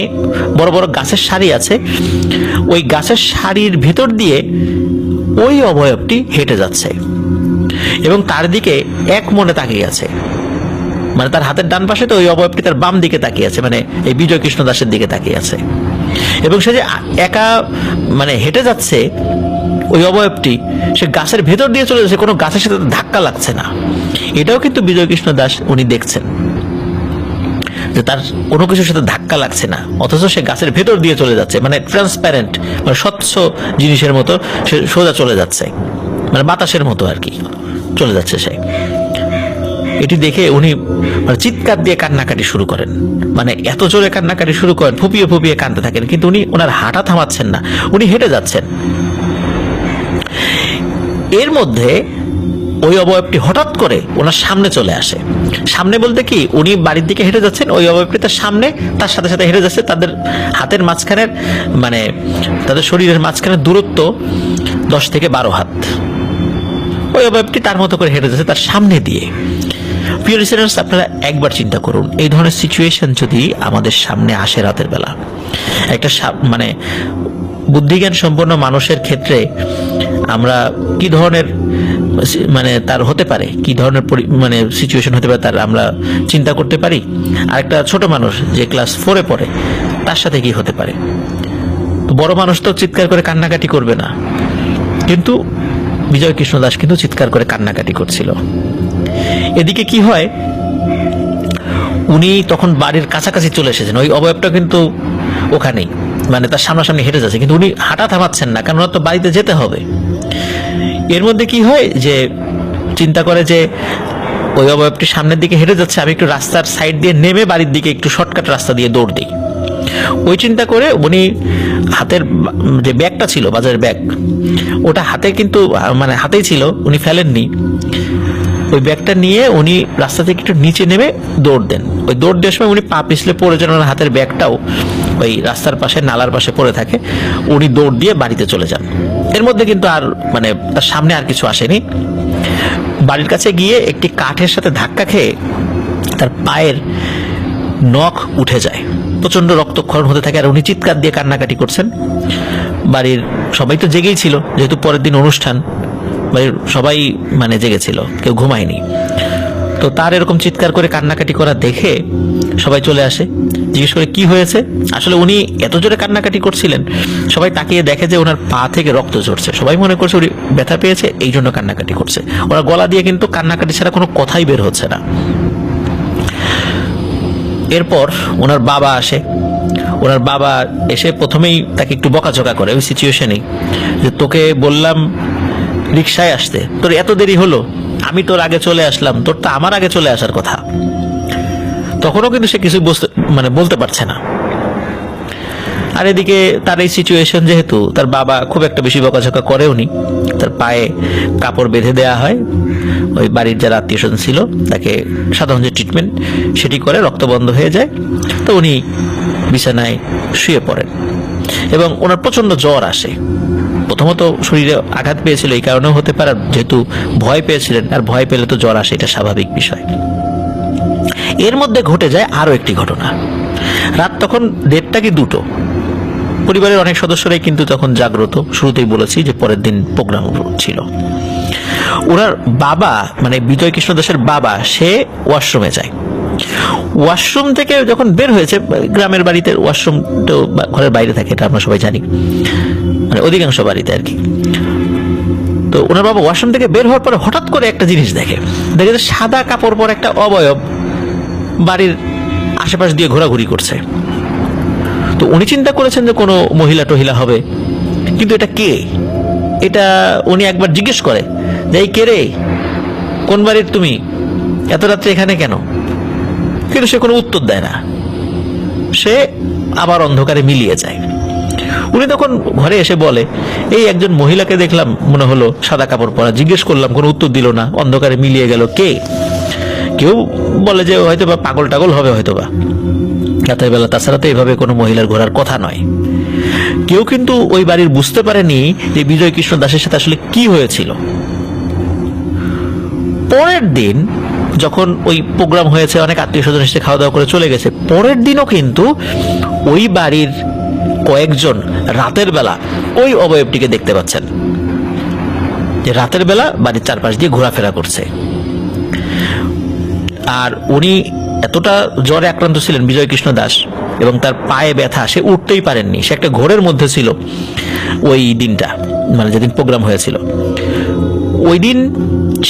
বড় বড় গাছের সারি আছে, ওই গাছের সারির ভেতর দিয়ে ওই অবয়বটি হেঁটে যাচ্ছে এবং তার দিকে এক মনে তাকিয়ে আছে। মানে তার হাতের ডান পাশে তো ওই অবয়বটি তার বাম দিকে তাকিয়ে আছে, মানে এই বিজয় কৃষ্ণ দাসের দিকে তাকিয়ে আছে। এবং সে যে একা মানে হেঁটে যাচ্ছে, ওই অবয়বটি সে গাছের ভেতর দিয়ে চলে যাচ্ছে, কোনো গাছের সাথে ধাক্কা লাগছে না। এটাও কিন্তু বিজয় কৃষ্ণ দাস উনি দেখছেন যে তার কোনো কিছুর সাথে ধাক্কা লাগছে না, অথচ সে গাছের ভেতর দিয়ে চলে যাচ্ছে, মানে ট্রান্সপারেন্ট, মানে স্বচ্ছ জিনিসের মতো সে সোজা চলে যাচ্ছে, মানে বাতাসের মতো আর কি চলে যাচ্ছে সে। এটি দেখে উনি মানে চিৎকার দিয়ে কান্নাকাটি শুরু করেন, মানে এত জোরে কান্নাকাটি শুরু করেন, ফুপিয়ে ফুপিয়ে কাঁদতে থাকেন। কিন্তু উনি ওনার হাঁটা থামাচ্ছেন না, উনি হেঁটে যাচ্ছেন। এর মধ্যে ওই অবয়বটি হঠাৎ করে ওনার সামনে চলে আসে। সামনে বলতে কি, উনি বাড়ির দিকে হেঁটে যাচ্ছেন, ওই অবয়বটি তার সামনে, তার সাথে সাথে হেঁটে যাচ্ছে। তাদের হাতের মাঝখানের মানে তাদের শরীরের মাঝখানের দূরত্ব 10 থেকে 12 হাত। ওই অবয়বটি তার মতো করে হেঁটে যাচ্ছে তার সামনে দিয়ে। প্রিয় লিসেনার্স, আপনারা একবার চিন্তা করুন, এই ধরনের সিচুয়েশন যদি আমাদের সামনে আসে রাতের বেলা, একটা মানে বুদ্ধিজ্ঞান সম্পন্ন মানুষের ক্ষেত্রে আমরা কি ধরনের মানে তার হতে পারে, কি ধরনের মানে সিচুয়েশন হতে পারে তার আমরা চিন্তা করতে পারি। আর একটা ছোট মানুষ যে ক্লাস 4-এ পড়ে, তার সাথে কি হতে পারে। বড় মানুষ তো চিৎকার করে কান্নাকাটি করবে না, কিন্তু বিজয় কৃষ্ণ দাস কিন্তু চিৎকার করে কান্নাকাটি করছিল। এদিকে কি হয়, উনি তখন বাড়ির কাছাকাছি চলে এসেছেন, ওই অবয়বটা কিন্তু ওখানেই, মানে তার সামনাসামনি হেঁটে যাচ্ছে, কিন্তু উনি হাঁটা থামাচ্ছেন না, কারণ ওনার তো বাড়িতে যেতে হবে। এর মধ্যে কি হয় যে চিন্তা করে যে ওই অবয়বটি সামনের দিকে হেঁটে যাচ্ছে, আমি একটু রাস্তার সাইড দিয়ে নেমে বাড়ির দিকে একটু শর্টকাট রাস্তা দিয়ে দৌড় দিই। ওই চিন্তা করে উনি হাতের যে ব্যাগটা ছিল, বাজারের ব্যাগ, ওটা হাতে কিন্তু মানে হাতেই ছিল, উনি ফেলেননি। ওই ব্যাগটা নিয়ে উনি রাস্তা থেকে একটু নিচে নেমে দৌড় দেন। ওই দৌড় দেওয়ার সময় উনি পা পিছলে পড়ে যান, ওনার হাতের ব্যাগটাও ওই রাস্তার পাশে নালার পাশে পড়ে থাকে। উনি দৌড় দিয়ে বাড়িতে চলে যান। এর মধ্যে কিন্তু আর মানে তার সামনে আর কিছু আসেনি। বাড়ির কাছে গিয়ে একটি কাঠের সাথে ধাক্কা খেয়ে তার পায়ের নখ উঠে যায়, প্রচন্ড রক্তক্ষরণ হতে থাকে, আর উনি চিৎকার দিয়ে কান্নাকাটি করছেন। বাড়ির সবাই তো জেগেই ছিল, যেহেতু পরের দিন অনুষ্ঠান, বাড়ির সবাই মানে জেগেছিল, কেউ ঘুমায়নি। তো তার এরকম চিৎকার করে কান্নাকাটি করা দেখে সবাই চলে আসে, জিজ্ঞেস করে কি হয়েছে। আসলে উনি এত জোরে কান্নাকাটি করছিলেন, সবাই তাকিয়ে দেখে যে ওনার পা থেকে রক্ত ঝরছে। সবাই মনে করছে উনি ব্যথা পেয়েছে, এই জন্য কান্নাকাটি করছে। ওরা গলা দিয়ে কিন্তু কান্নাকাটি ছাড়া কোনো কথাই বের হচ্ছে না। এরপর ওনার বাবা আসে। ওনার বাবা এসে প্রথমেই তাকে একটু বকাঝকা করে ওই সিচুয়েশনেই, যে তোকে বললাম রিক্সায় আসতে, তোর এত দেরি হলো, আমি তোর আগে চলে আসলাম, তোর তো আমার আগে চলে আসার কথা। তখনও কিন্তু সে কিছু বলতে পারছে না। আর এদিকে তার এই সিচুয়েশন, যেহেতু তার বাবা খুব একটা বেশি বকাঝকা করেওনি, তার পায়ে কাপড় বেঁধে দেওয়া হয়, ওই বাড়ির যারা আত্মীয় স্বজন ছিল তাকে সাধারণ যে ট্রিটমেন্ট সেটি করে, রক্ত বন্ধ হয়ে যায়। তো উনি বিছানায় শুয়ে পড়েন এবং ওনার প্রচন্ড জ্বর আসে। প্রথমত শরীরে আঘাত পেয়েছিল, এই কারণেও হতে পারে, যেহেতু ভয় পেয়েছিলেন, আর ভয় পেলে তো জ্বর আসে, এটা স্বাভাবিক বিষয়। এর মধ্যে ঘটে যায় আরো একটি ঘটনা। রাত তখন 1:30 কি 2টো। পরিবারের অনেক সদস্যরাই কিন্তু তখন জাগ্রত। শুরুতেই বলেছি যে পরের দিন প্রোগ্রাম ছিল। ওনার বাবা মানে বিজয় কৃষ্ণ দাসের বাবা, সে ওয়াশরুমে যায়। ওয়াশরুম থেকে যখন বের হয়েছে, গ্রামের বাড়িতে ওয়াশরুম তো ঘরের বাইরে থাকে, এটা আমরা সবাই জানি, মানে অধিকাংশ বাড়িতে আর কি। তো ওনার বাবা ওয়াশরুম থেকে বের হওয়ার পরে হঠাৎ করে একটা জিনিস দেখে যে সাদা কাপড় পরে একটা অবয়ব বাড়ির আশেপাশ দিয়ে ঘোরাঘুরি করছে। তো উনি চিন্তা করেছেন যে কোনো মহিলা টহিলা হবে, কিন্তু এটা কে? এটা উনি একবার জিজ্ঞেস করে যে এই কে রে, কোন বাড়ির তুমি, এত রাত্রে এখানে কেন? কিন্তু সে কোনো উত্তর দেয় না, সে আবার অন্ধকারে মিলিয়ে যায়। উনি তখন ঘরে এসে বলে, এই একজন মহিলাকে দেখলাম, মনে হলো সাদা কাপড় পরা, জিজ্ঞেস করলাম, কোনো উত্তর দিল না, অন্ধকারে মিলিয়ে গেল, কে? কেউ বলে যে হয়তো বা পাগল টাগল হবে, হয়তো বা রাতের বেলা, তাছাড়া তো এইভাবে কোনো মহিলার ঘোরার কথা নয়। কেউ কিন্তু ওই বাড়ির বুঝতে পারেনি যে বিজয় কৃষ্ণ দাসের সাথে আসলে কি হয়েছিল। পরের দিন যখন ওই প্রোগ্রাম হয়েছে, অনেক আত্মীয় স্বজন এসে খাওয়া দাওয়া করে চলে গেছে, পরের দিনও কিন্তু ওই বাড়ির কয়েকজন রাতের বেলা ওই অবয়বটিকে দেখতে পাচ্ছেন, যে রাতের বেলা বাড়ির চারপাশ দিয়ে ঘোরাফেরা করছে। আর উনি এতটা জ্বরে আক্রান্ত ছিলেন বিজয় কৃষ্ণ দাস, এবং তার পায়ে ব্যথা, সে উঠতেই পারেননি, সে একটা ঘোরের মধ্যে ছিল ওই দিনটা, মানে যেদিন প্রোগ্রাম হয়েছিল। ওই দিন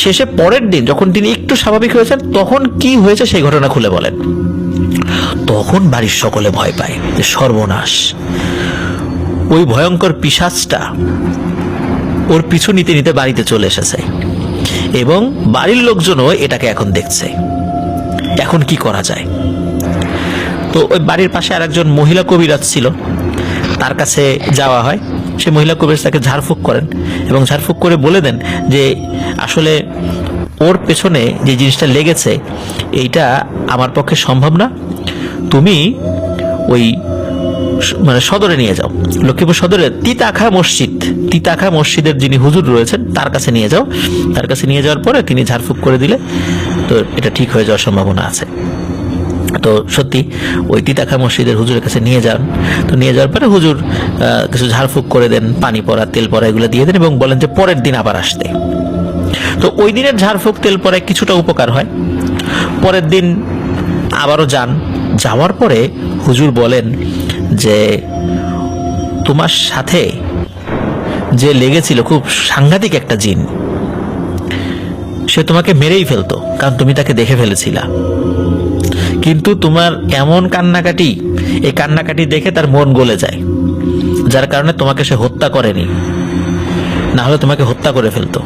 শেষে পরের দিন যখন তিনি একটু স্বাভাবিক হয়েছেন, তখন কি হয়েছে সেই ঘটনা খুলে বলেন। তখন বাড়ির সকলে ভয় পায় যে সর্বনাশ, ওই ভয়ঙ্কর পিশাচটা ওর পিছু নিতে নিতে বাড়িতে চলে এসেছে, এবং বাড়ির লোকজনও এটাকে এখন দেখছে। এখন কি করা যায়? তো ওই বাড়ির পাশে আরেকজন মহিলা কবিরাজ ছিল, তার কাছে যাওয়া হয়। সেই মহিলা কবিরাজ তাকে ঝাড়ফুঁক করেন এবং ঝাড়ফুঁক করে বলে দেন যে আসলে ওর পেছনে যে জিনিসটা লেগেছে এইটা আমার পক্ষে সম্ভব না, তুমি ওই মানে সদরে নিয়ে যাও, লক্ষ্মীপুর সদরের তিতাখা মসজিদের যিনি হুজুর রয়েছেন তার কাছে নিয়ে যাও। তার কাছে নিয়ে যাওয়ার পরে তিনি ঝাড়ফুঁক করে দিলে তো এটা ঠিক হয়ে যাওয়ার সম্ভাবনা আছে। তো সত্যি ওই তিতাখা মসজিদের হুজুরের কাছে নিয়ে যান। তো নিয়ে যাওয়ার পরে হুজুর কিছু ঝাড়ফুঁক করে দেন, পানি পড়া, তেল পড়া এগুলো দিয়ে দেন, এবং বলেন যে পরের দিন আবার আসতে। তো ওই দিনের ঝাড়ফুঁক তেল পরে কিছুটা উপকার হয়। পরের দিন আবারও যান। যাওয়ার পরে হুজুর বলেন যে তোমার সাথে যে লেগেছিল খুব সাংঘাতিক একটা জিন, সে তোমাকে মেরেই ফেলতো, কারণ তুমি তাকে দেখে ফেলেছিলা। কিন্তু তোমার এমন কান্নাকাটি, এই কান্নাকাটি দেখে তার মন গলে যায়, যার কারণে তোমাকে সে হত্যা করেনি, না হলে তোমাকে হত্যা করে ফেলতো।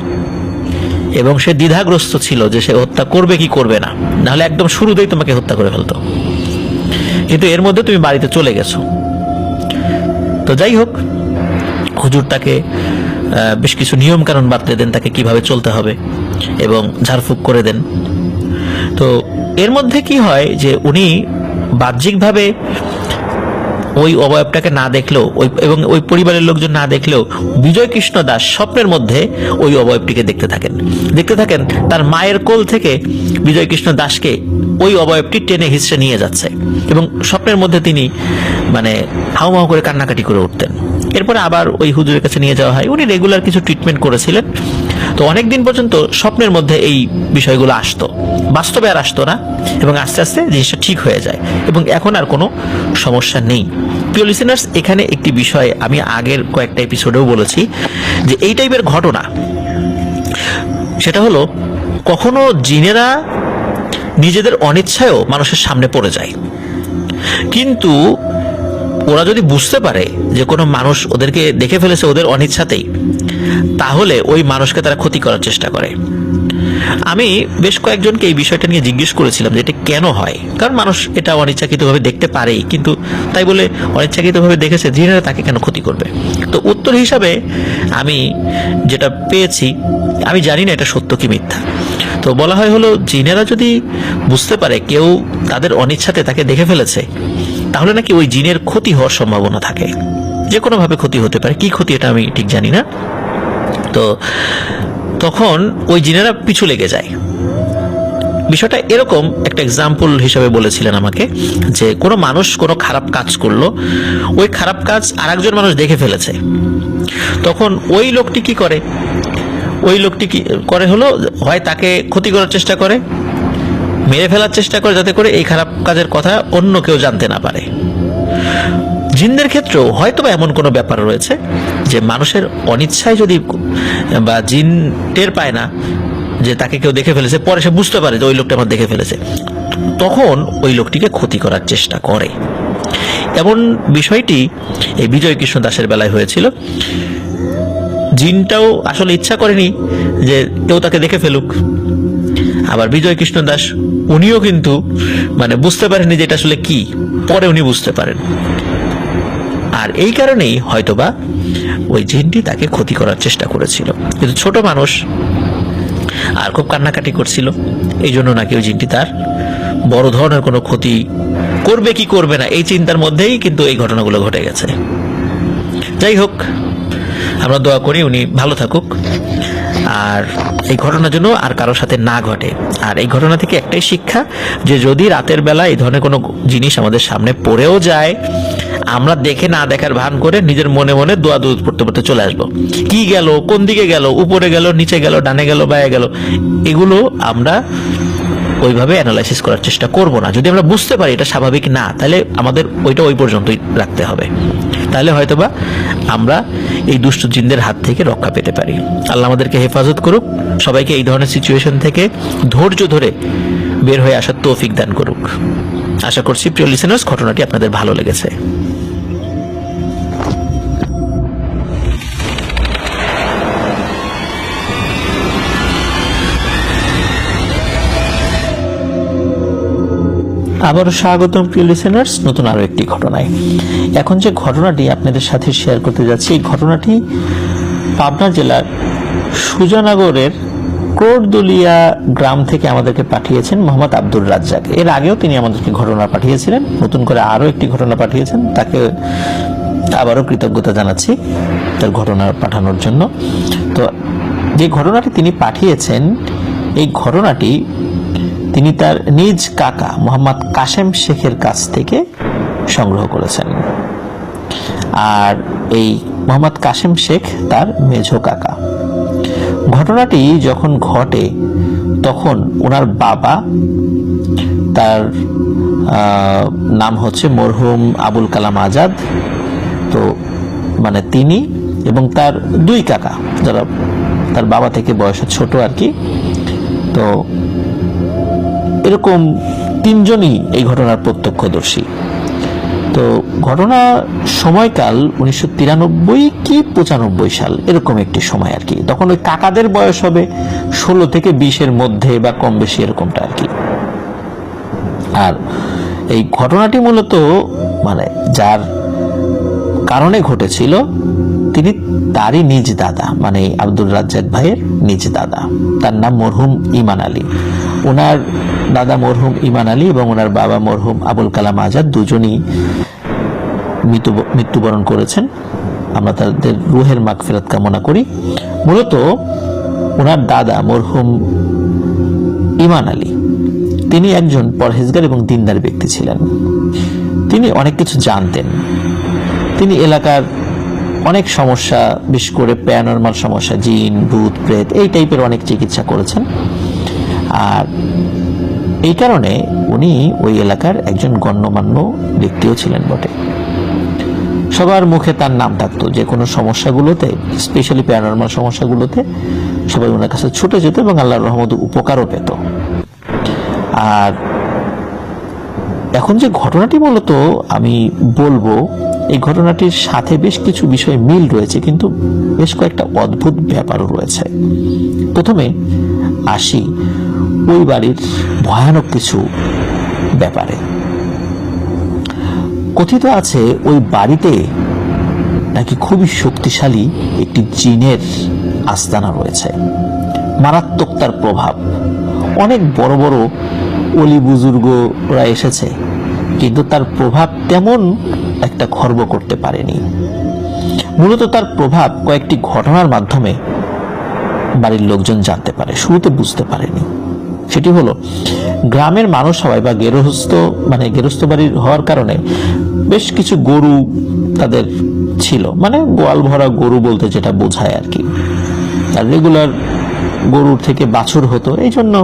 এবং সে দ্বিধাগ্রস্ত ছিল যে সে হত্যা করবে কি করবে না, না হলে একদম শুরুতেই তোমাকে হত্যা করে ফেলতো। কিন্তু এর মধ্যে তুমি বাড়িতে চলে গেছো। তো যাই হোক, হুজুর তাকে বেশ কিছু নিয়ম কানুন বাতলে দেন, তাকে কিভাবে চলতে হবে, এবং ঝাড়ফুঁক করে দেন। তো এর মধ্যে কি হয় যে উনি বাহ্যিকভাবে ওই অবয়বটাকে না দেখলেও এবং ওই পরিবারের লোকজন না দেখলেও বিজয় কৃষ্ণ দাস স্বপ্নের মধ্যে ওই অবয়বটিকে দেখতে থাকেন তার মায়ের কোল থেকে বিজয় কৃষ্ণ দাসকে ওই অবয়বটি টেনে হিঁচড়ে নিয়ে যাচ্ছে এবং স্বপ্নের মধ্যে তিনি মানে হাউমাউ করে কান্নাকাটি করে উঠতেন। এরপরে আবার ওই হুজুরের কাছে নিয়ে যাওয়া হয়, উনি রেগুলার কিছু ট্রিটমেন্ট করেছিলেন। তো অনেক দিন পর্যন্ত স্বপ্নের মধ্যে এই বিষয়গুলো আসতো, বাস্তবে আর আসতো না, এবং আস্তে আস্তে জিনিসটা ঠিক হয়ে যায় এবং এখন আর কোনো সমস্যা নেই। প্রিয় লিসেনার্স, এখানে একটি বিষয় আমি আগের কয়েকটা এপিসোডেও বলেছি যে এই টাইপের ঘটনা, সেটা হলো কখনো জিনেরা নিজেদের অনিচ্ছায়ও মানুষের সামনে পড়ে যায়, কিন্তু ওরা যদি বুঝতে পারে যে কোনো মানুষ ওদেরকে দেখে ফেলেছে ওদের অনিচ্ছাতেই, তাহলে ওই মানুষকে তারা ক্ষতি করার চেষ্টা করে। আমি বেশ কয়েকজনকে এই বিষয়টা নিয়ে জিজ্ঞেস করেছিলাম যে এটা কেন হয়, কারণ মানুষ এটা অনিচ্ছাকৃতভাবে দেখতে পারেই, কিন্তু তাই বলে অনিচ্ছাকৃতভাবে দেখেছে জিনেরা তাকে কেন ক্ষতি করবে। তো উত্তর হিসাবে আমি যেটা পেয়েছি, আমি জানি না এটা সত্য কি মিথ্যা, তো বলা হয় হলো জিনেরা যদি বুঝতে পারে কেউ তাদের অনিচ্ছাতে তাকে দেখে ফেলেছে, তাহলে নাকি ওই জিনের ক্ষতি হওয়ার সম্ভাবনা থাকে, যে কোনোভাবে ক্ষতি হতে পারে, কি ক্ষতি এটা আমি ঠিক জানি না। তো তখন ওই জিনেরা পিছু লেগে যায়। বিষয়টা এরকম একটা এক্সাম্পল হিসেবে বলেছিলেন আমাকে যে কোনো মানুষ কোনো খারাপ কাজ করলো, ওই খারাপ কাজ আরেকজন মানুষ দেখে ফেলেছে, তখন ওই লোকটি কি করে, ওই লোকটি কি করে হলো হয় তাকে ক্ষতি করার চেষ্টা করে, মেরে ফেলার চেষ্টা করে, যাতে করে এই খারাপ কাজের কথা অন্য কেউ জানতে না পারে। জিনদের ক্ষেত্রেও হয়তো বা এমন কোনো ব্যাপার রয়েছে যে মানুষের অনিচ্ছায় যদি বা জিন টের পায় না যে তাকে কেউ দেখে ফেলেছে, পরে সে বুঝতে পারে যে ওই লোকটা আমার দেখে ফেলেছে, তখন ওই লোকটিকে ক্ষতি করার চেষ্টা করে। এমন বিষয়টি এই বিজয় কৃষ্ণ দাসের বেলায় হয়েছিল। জিনটাও আসলে ইচ্ছা করেনি যে কেউ তাকে দেখে ফেলুক, আবার বিজয় কৃষ্ণ দাস উনিও কিন্তু মানে বুঝতে পারেননি যে এটা আসলে কি, পরে উনি বুঝতে পারেন। আর এই কারণেই হয়তোবা ওই জিনটি তাকে ক্ষতি করার চেষ্টা করেছিল, কিন্তু ছোট মানুষ আর খুব কান্নাকাটি করছিল, এই জন্য নাকি ওই জিনটি তার বড় ধরনের কোনো ক্ষতি করবে কি করবে না এই চিন্তার মধ্যেই কিন্তু এই ঘটনাগুলো ঘটে গেছে। যাই হোক, আমরা দোয়া করি উনি ভালো থাকুক আর এই ঘটনার জন্য আর কারোর সাথে না ঘটে। আর এই ঘটনা থেকে একটাই শিক্ষা, যে যদি রাতের বেলা এই ধরনের কোনো জিনিস আমাদের সামনে পড়েও যায়, আমরা দেখে না দেখার ভান করে নিজের মনে মনে দোয়া দুরূদ পড়তে পড়তে চলে আসবো। কি গেল, কোন দিকে গেল, উপরে গেল, নিচে গেল, ডানে গেল, বায়ে গেল, এগুলো আমরা ওইভাবে অ্যানালাইসিস করার চেষ্টা করব না। যদি আমরা বুঝতে পারি এটা স্বাভাবিক না, তাহলে আমাদের ওইটা ওই পর্যন্তই রাখতে হবে, তাহলে হয়তোবা আমরা এই দুষ্ট জিনদের হাত থেকে রক্ষা পেতে পারি। আল্লাহ আমাদেরকে হেফাজত করুক, সবাইকে এই ধরনের সিচুয়েশন থেকে ধৈর্য ধরে বের হয়ে আসার তৌফিক দান করুক। আশা করছি প্রিয় লিসেনার্স ঘটনাটি আপনাদের ভালো লেগেছে। আবারও স্বাগতম প্রিয় লিসেনার্স নতুন আরো একটি ঘটনায়। এখন যে ঘটনাটি আপনাদের সাথে শেয়ার করতে যাচ্ছি, এই ঘটনাটি পাবনা জেলার সুজানগরের কোটদুলিয়া গ্রাম থেকে আমাদেরকে পাঠিয়েছেন মোহাম্মদ আব্দুর রাজ্জাক। এর আগেও তিনি আমাদেরকে ঘটনা পাঠিয়েছিলেন, নতুন করে আরো একটি ঘটনা পাঠিয়েছেন, তাকে আবারও কৃতজ্ঞতা জানাচ্ছি তার ঘটনা পাঠানোর জন্য। তো যে ঘটনাটি তিনি পাঠিয়েছেন, এই ঘটনাটি তিনি তার নিজ কাকা মোহাম্মদ কাশেম শেখের কাছ থেকে সংগ্রহ করেছেন। আর এই মোহাম্মদ কাশেম শেখ তার মেঝো কাকা। ঘটনাটি যখন ঘটে তখন ওনার বাবা, তার নাম হচ্ছে মরহুম আবুল কালাম আজাদ, তো মানে তিনি এবং তার দুই কাকা যারা তার বাবা থেকে বয়সে ছোট আর কি, তো এরকম তিনজনই এই ঘটনার প্রত্যক্ষদর্শী। তো ঘটনা সময়কাল 1993 কি 95 সাল এরকম একটি সময় আর কি। তখন ওই কাকাদের বয়স হবে 16 থেকে 20-এর মধ্যে বা কম বেশি এরকমটা আর কি। আর এই ঘটনাটি মূলত মানে যার কারণে ঘটেছিল তিনি তারই নিজ দাদা, মানে আব্দুর রাজ্জাক ভাইয়ের নিজ দাদা, তার নাম মরহুম ইমান আলী। ওনার দাদা মরহুম ইমান আলী এবং ওনার বাবা মরহুম আবুল কালাম আজাদ দুজনই মৃত্যুবরণ করেছেন। আমরা তাদের রুহের মাগফিরাত কামনা করি। মূলত ওনার দাদা মরহুম ইমান আলী, তিনি একজন পরহেজগার এবং দিনদার ব্যক্তি ছিলেন। তিনি অনেক কিছু জানতেন। তিনি এলাকার অনেক সমস্যা, বিশেষ করে প্যারানরমাল সমস্যা, জিন, ভূত, প্রেত, এই টাইপের অনেক চিকিৎসা করেছেন। আর এই কারণে উনি ওই এলাকার একজন গণ্যমান্য ব্যক্তিও ছিলেন বটে। সবার মুখে তার নাম থাকতো। যে কোনো সমস্যাগুলোতে, স্পেশালি প্যারানরমাল সমস্যাগুলোতে সবাই ওনার কাছে ছুটে যেত এবং আল্লাহর রহমতে উপকারও পেত। আর এখন যে ঘটনাটি মূলত আমি বলবো, এই ঘটনাটির সাথে বেশ কিছু বিষয় মিল রয়েছে, কিন্তু বেশ কয়েকটা অদ্ভুত ব্যাপারও রয়েছে। প্রথমে আসি ওই বাড়ির ভয়ানক কিছু ব্যাপারে। কথিত আছে ওই বাড়িতে নাকি খুবই শক্তিশালী একটি জিনের আস্তানা রয়েছে, মারাত্মক তার প্রভাব। অনেক বড় বড় অলি বুজুর্গরা এসেছে, কিন্তু তার প্রভাব তেমন একটা খর্ব করতে পারেনি। মূলত তার প্রভাব কয়েকটি ঘটনার মাধ্যমে বাড়ির লোকজন জানতে পারে, শুরুতে বুঝতে পারেনি। সেটি হলো, গ্রামের মানুষ সবাই বা গেরস্থ বাড়ির হওয়ার কারণে বেশ কিছু গরু তাদের ছিল, মানে গোয়াল ভরা গরু বলতে যেটা বোঝায় আর কি। আর রেগুলার গরুর থেকে বাছুর হতো, এই জন্য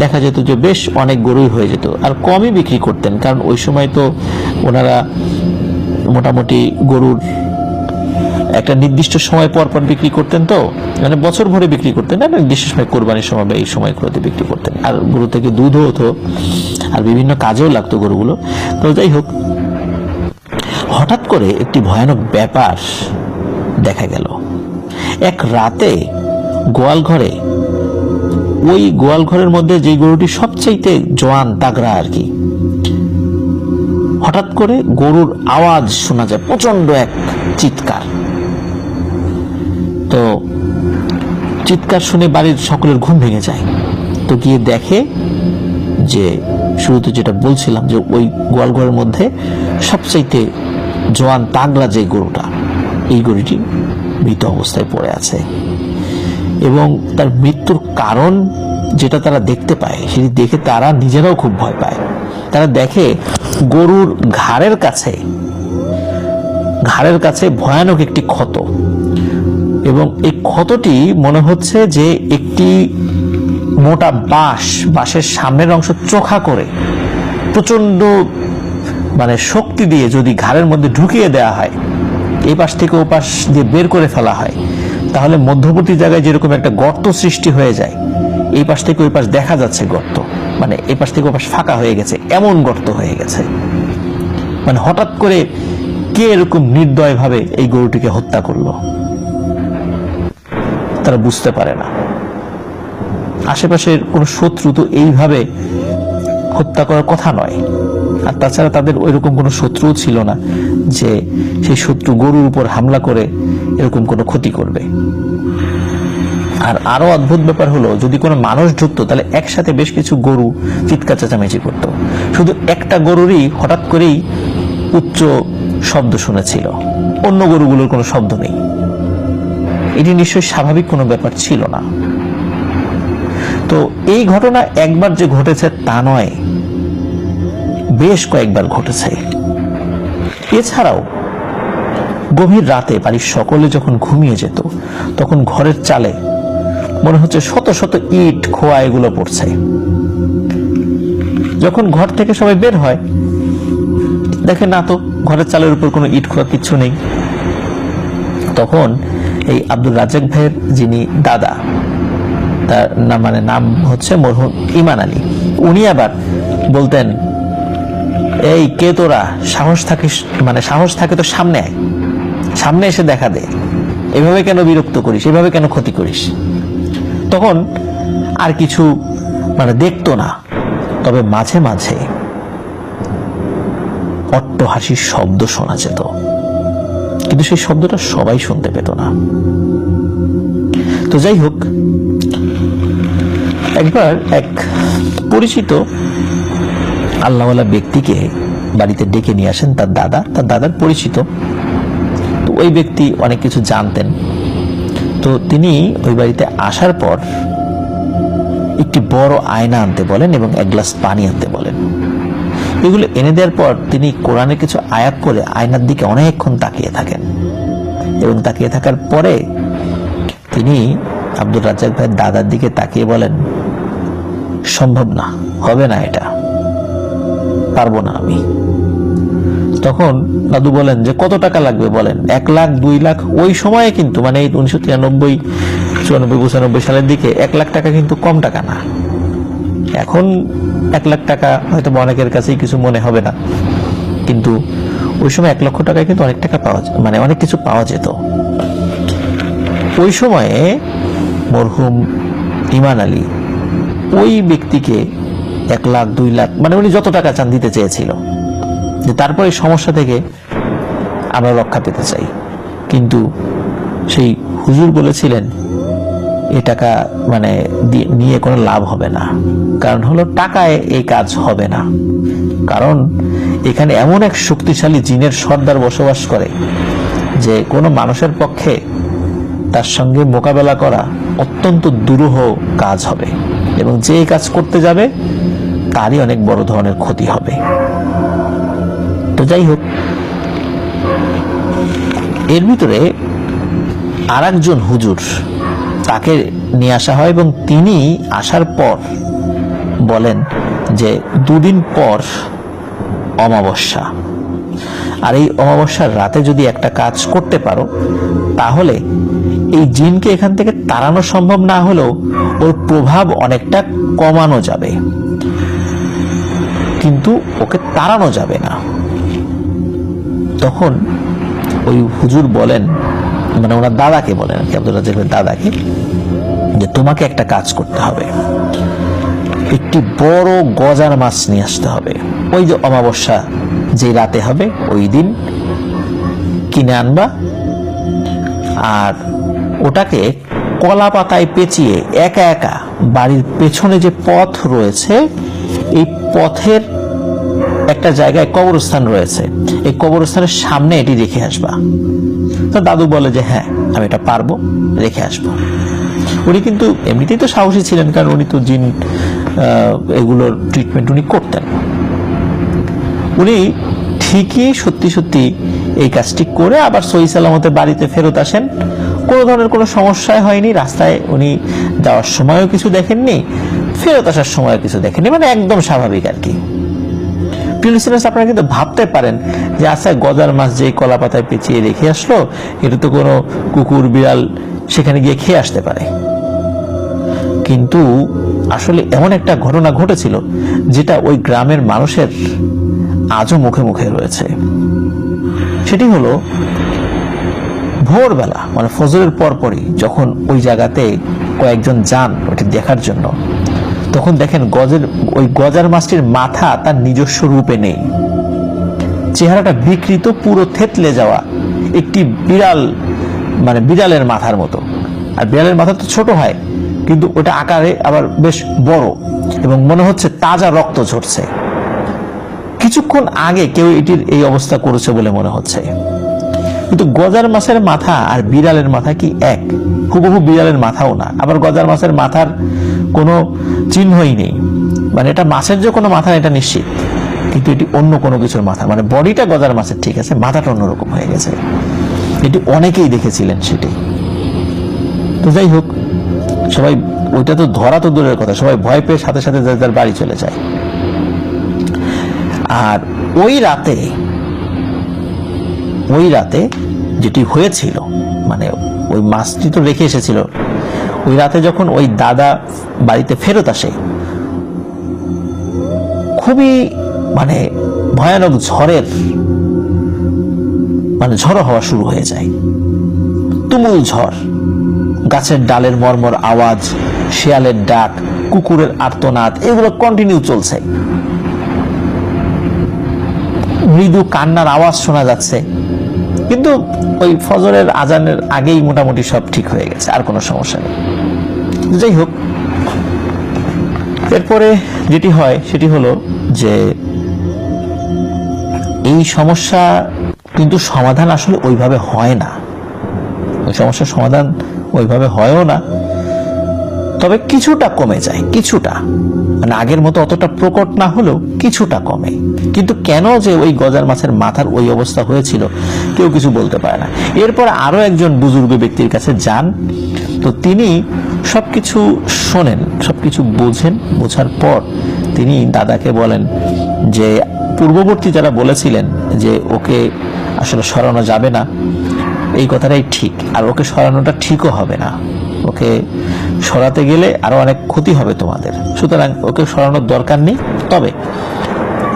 দেখা যেত যে বেশ অনেক গরুই হয়ে যেত। আর কমই বিক্রি করতেন, কারণ ওই সময় তো ওনারা মোটামুটি গরুর একটা নির্দিষ্ট সময় পর পর বিক্রি করতেন, তো মানে বছর ভরে বিক্রি করতেন না, নির্দিষ্ট সময় কোরবানির সময় বা এই সময়গুলোতে বিক্রি করতেন। আর গরু থেকে দুধও হতো, আর বিভিন্ন কাজেও লাগতো গরুগুলো। তো যাই হোক, হঠাৎ করে একটি ভয়ানক ব্যাপার দেখা গেল। এক রাতে ওই গোয়াল ঘরের মধ্যে যে গরুটি সবচাইতে জোয়ান তাগড়া আর কি, হঠাৎ করে গরুর আওয়াজ শোনা যায়, প্রচন্ড এক চিৎকার। তো চিৎকার শুনে বাড়ির সকলের ঘুম ভেঙে যায়। তো গিয়ে দেখে যে শুরুতে যেটা বলছিলাম, যে ওই গোয়াল ঘরের মধ্যে সবচাইতে জোয়ান তাগড়া যে গরুটা, এই গরুটি মৃত অবস্থায় পড়ে আছে। এবং তার মৃত্যুর কারণ যেটা তারা দেখতে পায়, সেটি দেখে তারা নিজেরাও খুব ভয় পায়। তারা দেখে গরুর ঘাড়ের কাছে ভয়ানক একটি ক্ষত, এবং এই ক্ষতটি মনে হচ্ছে যে একটি মোটা বাঁশের সামনের অংশ চোখা করে প্রচন্ড শক্তি দিয়ে যদি ঘাড়ের মধ্যে ঢুকিয়ে দেওয়া হয়, এই পাশ থেকে ও পাশ দিয়ে বের করে ফেলা হয়, তাহলে মধ্যবর্তী জায়গায় যেরকম একটা গর্ত সৃষ্টি হয়ে যায়, এই পাশ থেকে ওই পাশ দেখা যাচ্ছে গর্ত, এই পাশ থেকে ও পাশ ফাঁকা হয়ে গেছে, এমন গর্ত হয়ে গেছে। হঠাৎ করে কে এরকম নির্দয়ভাবে এই গরুটিকে হত্যা করলো, তারা বুঝতে পারে না। আশেপাশের কোনো শত্রু তো এইভাবে হত্যা করার কথা নয়। আর তাছাড়া তাদের ওইরকম কোনো শত্রুও ছিল না যে সেই শত্রু গরুর উপর হামলা করে এরকম কোনো ক্ষতি করবে। আর আরো অদ্ভুত ব্যাপার হলো, যদি কোনো মানুষ ঢুকতো তাহলে একসাথে বেশ কিছু গরু চিৎকার চেঁচামেচি করতো। শুধু একটা গরুরই হঠাৎ করেই উচ্চ শব্দ শুনেছিল, অন্য গরুগুলোর কোনো শব্দ নেই। এটি নিশ্চয়ই স্বাভাবিক কোনো ব্যাপার ছিল না। তো এই ঘটনা একবার যে ঘটেছে তা নয়, বেশ কয়েকবার ঘটেছে। এছাড়াও গভীর রাতে বাড়ির সকলে যখন ঘুমিয়ে যেত, তখন ঘরের চালে মনে হচ্ছে শত শত ইট খোয়া এগুলো পড়ছে। যখন ঘর থেকে সবাই বের হয়, দেখে না তো ঘরের চালের উপর কোনো ইট খোয়া কিচ্ছু নেই। তখন এই আব্দুর রাজ্জাক ভাইয়ের যিনি দাদা, তার নাম হচ্ছে মরহুম ইমান আলী, উনি আবার বলতেন, এই কে তোরা, সাহস থাকে তো সামনে আয়, সামনে এসে দেখা দে, এভাবে কেন বিরক্ত করিস, এভাবে কেন ক্ষতি করিস। তখন আর কিছু দেখতো না, তবে মাঝে মাঝে অট্টহাসির শব্দ শোনা যেত, কিন্তু সেই শব্দটা সবাই শুনতে পেত না। তো যাই হোক, একবার এক পরিচিত আল্লাহওয়ালা ব্যক্তিকে বাড়িতে ডেকে নিয়ে আসেন তার দাদার পরিচিত। তো ওই ব্যক্তি অনেক কিছু জানতেন। তো তিনি ওই বাড়িতে আসার পর একটি বড় আয়না আনতে বলেন এবং এক গ্লাস পানি আনতে বলেন। এগুলো এনে দেওয়ার পর তিনি কোরআনের কিছু আয়াত করে আয়নার দিকে অনেকক্ষণ তাকিয়ে থাকেন এবং তাকিয়ে থাকার পরে তিনি আব্দুর রাজ্জাক ভাইয়ের দাদার দিকে তাকিয়ে বলেন, সম্ভব না, হবে না, এটা পারবো না আমি। তখন দাদু বলেন যে কত টাকা লাগবে বলেন? 1 লাখ, 2 লাখ? ওই সময়ে কিন্তু মানে 1993, 94, 95 সালের দিকে 1 লাখ টাকা কিন্তু কম টাকা না। এখন 1 লাখ টাকা হয়তো অনেকের কাছেই কিছু মনে হবে না, কিন্তু ওই সময় 1 লক্ষ টাকায় কিন্তু অনেক টাকা পাওয়া যায়, মানে অনেক কিছু পাওয়া যেত। ওই সময়ে মরহুম ইমান আলী ওই ব্যক্তিকে 1 লাখ, 2 লাখ, মানে উনি যত টাকা চান দিতে চেয়েছিল, যে তারপরে সমস্যা থেকে আমরা রক্ষা পেতে চাই। কিন্তু সেই হুজুর বলেছিলেন এই টাকা মানে নিয়ে কোনো লাভ হবে না। কারণ হলো টাকায় এই কাজ হবে না, কারণ এখানে এমন এক শক্তিশালী জিনের সর্দার বসবাস করে যে কোনো মানুষের পক্ষে তার সঙ্গে মোকাবেলা করা অত্যন্ত দুরূহ কাজ হবে, এবং যে এই কাজ করতে যাবে তারই অনেক বড় ধরনের ক্ষতি হবে। তো যাই হোক, এর ভিতরে আর একজন হুজুর, তাকে নিয়ে আসা হয় এবং তিনি আসার পর বলেন যে 2 দিন পর অমাবস্যা, আর এই অমাবস্যার রাতে যদি একটা কাজ করতে পারো তাহলে এই জিনকে এখান থেকে তাড়ানো সম্ভব না হলেও ওর প্রভাব অনেকটা কমানো যাবে, কিন্তু ওকে তাড়ানো যাবে না। তখন ওই হুজুর বলেন, মানে ওনার দাদাকে বলেন, আব্দুর রাজ্জাকের দাদাকে, যে তোমাকে একটা কাজ করতে হবে, একটি বড় গজার মাছ নিয়ে আসতে হবে। ওই যে অমাবস্যা যে রাতে হবে ওই দিন কিনে আনবা, আর ওটাকে কলা পাতায় পেঁচিয়ে একা একা বাড়ির পেছনে যে পথ রয়েছে এই পথের একটা জায়গায় কবরস্থান রয়েছে, এই কবরস্থানের সামনে এটি রেখে আসবা। তো দাদু বলে যে হ্যাঁ আমি এটা পারবো, রেখে আসবো। উনি কিন্তু এমনিতেই তো সাহসী ছিলেন, কারণ উনি তো জিন এগুলোর ট্রিটমেন্ট উনি করতেন। উনি ঠিকই সত্যি সত্যি এই কাজটি করে আবার সহি সালামতে বাড়িতে ফেরত আসেন। কোনো ধরনের কোনো সমস্যাই হয়নি, রাস্তায় উনি যাওয়ার সময়ও কিছু দেখেননি, ফেরত আসার সময়ও কিছু দেখেননি, মানে একদম স্বাভাবিক আর কি। আপনারা কিন্তু ভাবতে পারেন যে আচ্ছা গজার মাছ যে কলা পাতায় পেঁচিয়ে রেখে আসলো, এটা তো কোনো কুকুর বিড়াল সেখানে গিয়ে খেয়ে আসতে পারে। কিন্তু আসলে এমন একটা ঘটনা ঘটেছিল যেটা ওই গ্রামের মানুষের আজও মুখে মুখে রয়েছে। সেটি হলো ভোরবেলা, মানে ফজরের পরপরই যখন ওই জায়গাতে কয়েকজন যান ওটি দেখার জন্য, তখন দেখেন ওই গজার মাছটির মাথা তার নিজস্ব রূপে নেই, চেহারাটা বিকৃত, পুরো থেতলে যাওয়া একটি বিড়াল, মানে বিড়ালের মাথার মতো। আর বিড়ালের মাথা তো ছোট হয়, কিন্তু ওটা আকারে আবার বেশ বড়, এবং মনে হচ্ছে তাজা রক্ত ঝরছে। কিছুক্ষণ আগে কেউ এটির এই অবস্থা করেছে বলে মনে হচ্ছে। কিন্তু গজার মাছের মাথা আর বিড়ালের মাথা কি এক? হুবহু বিড়ালের মাথাও না, আবার গজার মাছের মাথার কোনো চিহ্নই নেই, মানে এটা মাছের যে কোনো মাথা এটা নিশ্চিত, কিন্তু এটি অন্য কোনো কিছুর মাথা, মানে বডিটা গজার মাছের ঠিক আছে, মাথাটা অন্যরকম হয়ে গেছে। এটি অনেকেই দেখেছিলেন সেটি। তো যাই হোক, সবাই ওইটা তো ধরা তো দূরের কথা, সবাই ভয় পেয়ে সাথে সাথে তার বাড়ি চলে যায়। আর ওই রাতে যেটি হয়েছিল, মানে ওই মাছটি তো রেখে এসেছিল, ওই রাতে যখন ওই দাদা বাড়িতে ফেরত আসে, খুবই মানে ভয়ানক ঝড় হওয়া শুরু হয়ে যায়, তুমুল ঝড়। গাছের ডালের মর্মর আওয়াজ, শিয়ালের ডাক, কুকুরের আর্তনাদ, এগুলো কন্টিনিউ চলছে। মৃদু কান্নার আওয়াজ শোনা যাচ্ছে, কিন্তু ওই ফজরের আজানের আগেই মোটামুটি সব ঠিক হয়ে গেছে, আর কোনো সমস্যা নেই। যাই হোক, এরপরে যেটি হয় সেটি হলো যে এই সমস্যা কিন্তু সমাধান আসলে ওইভাবে হয় না, ওই সমস্যার সমাধান ওইভাবে হয়ও না, তবে কিছুটা কমে যায়, কিছুটা, মানে আগের মতো অতটা প্রকট না হলেও কিছুটা কমে। কিন্তু কেন যে ওই গজার মাছের মাথার ওই অবস্থা হয়েছিল কেউ কিছু বলতে পারে না। এরপর আরো একজন বুজুর্গ ব্যক্তির কাছে যান, তো তিনি সবকিছু শোনেন, সবকিছু বোঝেন, বোঝার পর তিনি দাদাকে বলেন যে পূর্ববর্তী যারা বলেছিলেন যে ওকে আসলে সরানো যাবে না, এই কথাটাই ঠিক, আর ওকে সরানোটা ঠিকও হবে না, ওকে সরাতে গেলে আরো অনেক ক্ষতি হবে তোমাদের, সুতরাং ওকে সরানোর দরকার নেই। তবে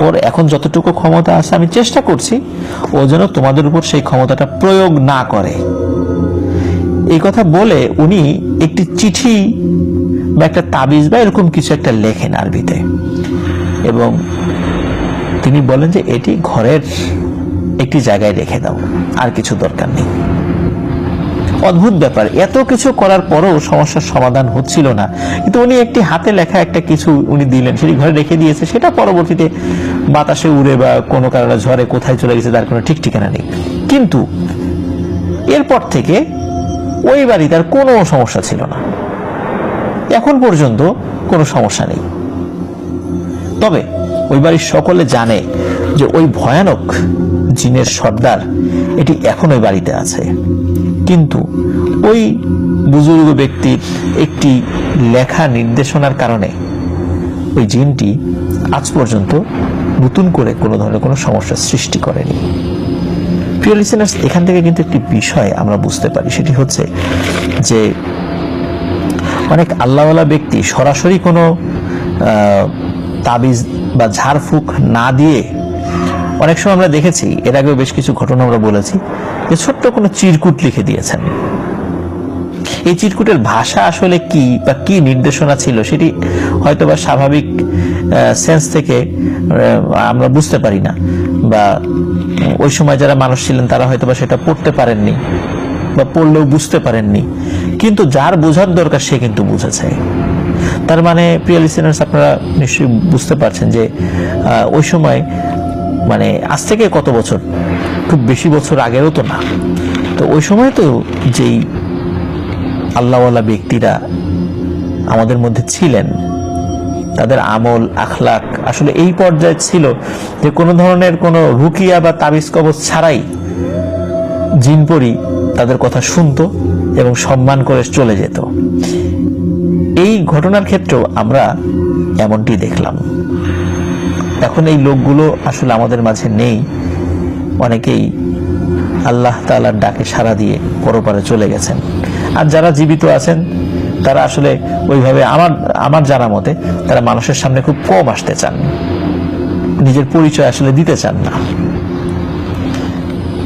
ওর এখন যতটুকু ক্ষমতা আছে আমি চেষ্টা করছি ও যেন তোমাদের উপর সেই ক্ষমতাটা প্রয়োগ না করে। এই কথা বলে উনি একটি চিঠি বা একটা তাবিজ বা এরকম কিছু একটা লেখেন আরবিতে, এবং তিনি বলেন যে এটি ঘরের একটি জায়গায় রেখে দাও, আর কিছু দরকার নেই। অদ্ভুত ব্যাপার, এত কিছু করার পরও সমস্যার সমাধান হচ্ছিল না, কিন্তু উনি একটি হাতে লেখা একটা কিছু উনি দিলেন, সেটি ঘরে রেখে দিয়েছে, সেটা পরবর্তীতে বাতাসে উড়ে বা কোনো কারণে ঝড়ে কোথায় চলে গেছে তার কোনো ঠিক ঠিকানা নেই। কিন্তু এরপর থেকে ওই বাড়িতে আর কোনো সমস্যা ছিল না, এখন পর্যন্ত কোনো সমস্যা নেই। তবে ওই বাড়ির সকলে জানে যে ওই ভয়ানক জিনের সর্দার এটি এখন ওই বাড়িতে আছে, কিন্তু ওই বুজুর্গ ব্যক্তির একটি লেখা নির্দেশনার কারণে ওই জিনটি আজ পর্যন্ত নতুন করে কোনো ধরনের কোনো সমস্যার সৃষ্টি করেনি। প্রিয় লিসেনার্স, এখান থেকে কিন্তু একটি বিষয় আমরা বুঝতে পারি, সেটি হচ্ছে যে অনেক আল্লাহওয়ালা ব্যক্তি সরাসরি কোনো তাবিজ বা ঝাড়ফুঁক না দিয়ে, অনেক সময় আমরা দেখেছি, এর আগেও বেশ কিছু ঘটনা আমরা বলেছি, যে ছোট্ট কোনো চিরকুট লিখে দিয়েছেন। এই চিরকুটের ভাষা আসলে কি বা কি নির্দেশনা ছিল সেটি হয়তো বা স্বাভাবিক সেন্স থেকে আমরা বুঝতে পারি না, বা ওই সময় যারা মানুষ ছিলেন তারা হয়তো বা সেটা পড়তে পারেননি, বা পড়লেও বুঝতে পারেননি, কিন্তু যার বোঝার দরকার সে কিন্তু বুঝেছে। তার মানে প্রিয় লিসেনার্স, আপনারা নিশ্চয়ই বুঝতে পারছেন যে ওই সময়, মানে আজ থেকে কত বছর, খুব বেশি বছর আগেরও তো না, তো ওই সময় তো যেই আল্লাহওয়ালা ব্যক্তিরা আমাদের মধ্যে ছিলেন, তাদের আমল আখলাক আসলে এই পর্যায়ে ছিল যে কোনো ধরনের কোনো রুকিয়া বা তাবিজ কবজ ছাড়াই জিনপরি তাদের কথা শুনতো এবং সম্মান করে চলে যেত। এই ঘটনার ক্ষেত্রেও আমরা এমনটি দেখলাম। এখন এই লোকগুলো আসলে আমাদের মাঝে নেই, অনেকেই আল্লাহ তাআলার ডাকে সাড়া দিয়ে পরপারে চলে গেছেন, আর যারা জীবিত আছেন তারা আসলে ওইভাবে আমার জানা মতে তারা মানুষের সামনে খুব কম আসতে চান, নিজের পরিচয় আসলে দিতে চান না।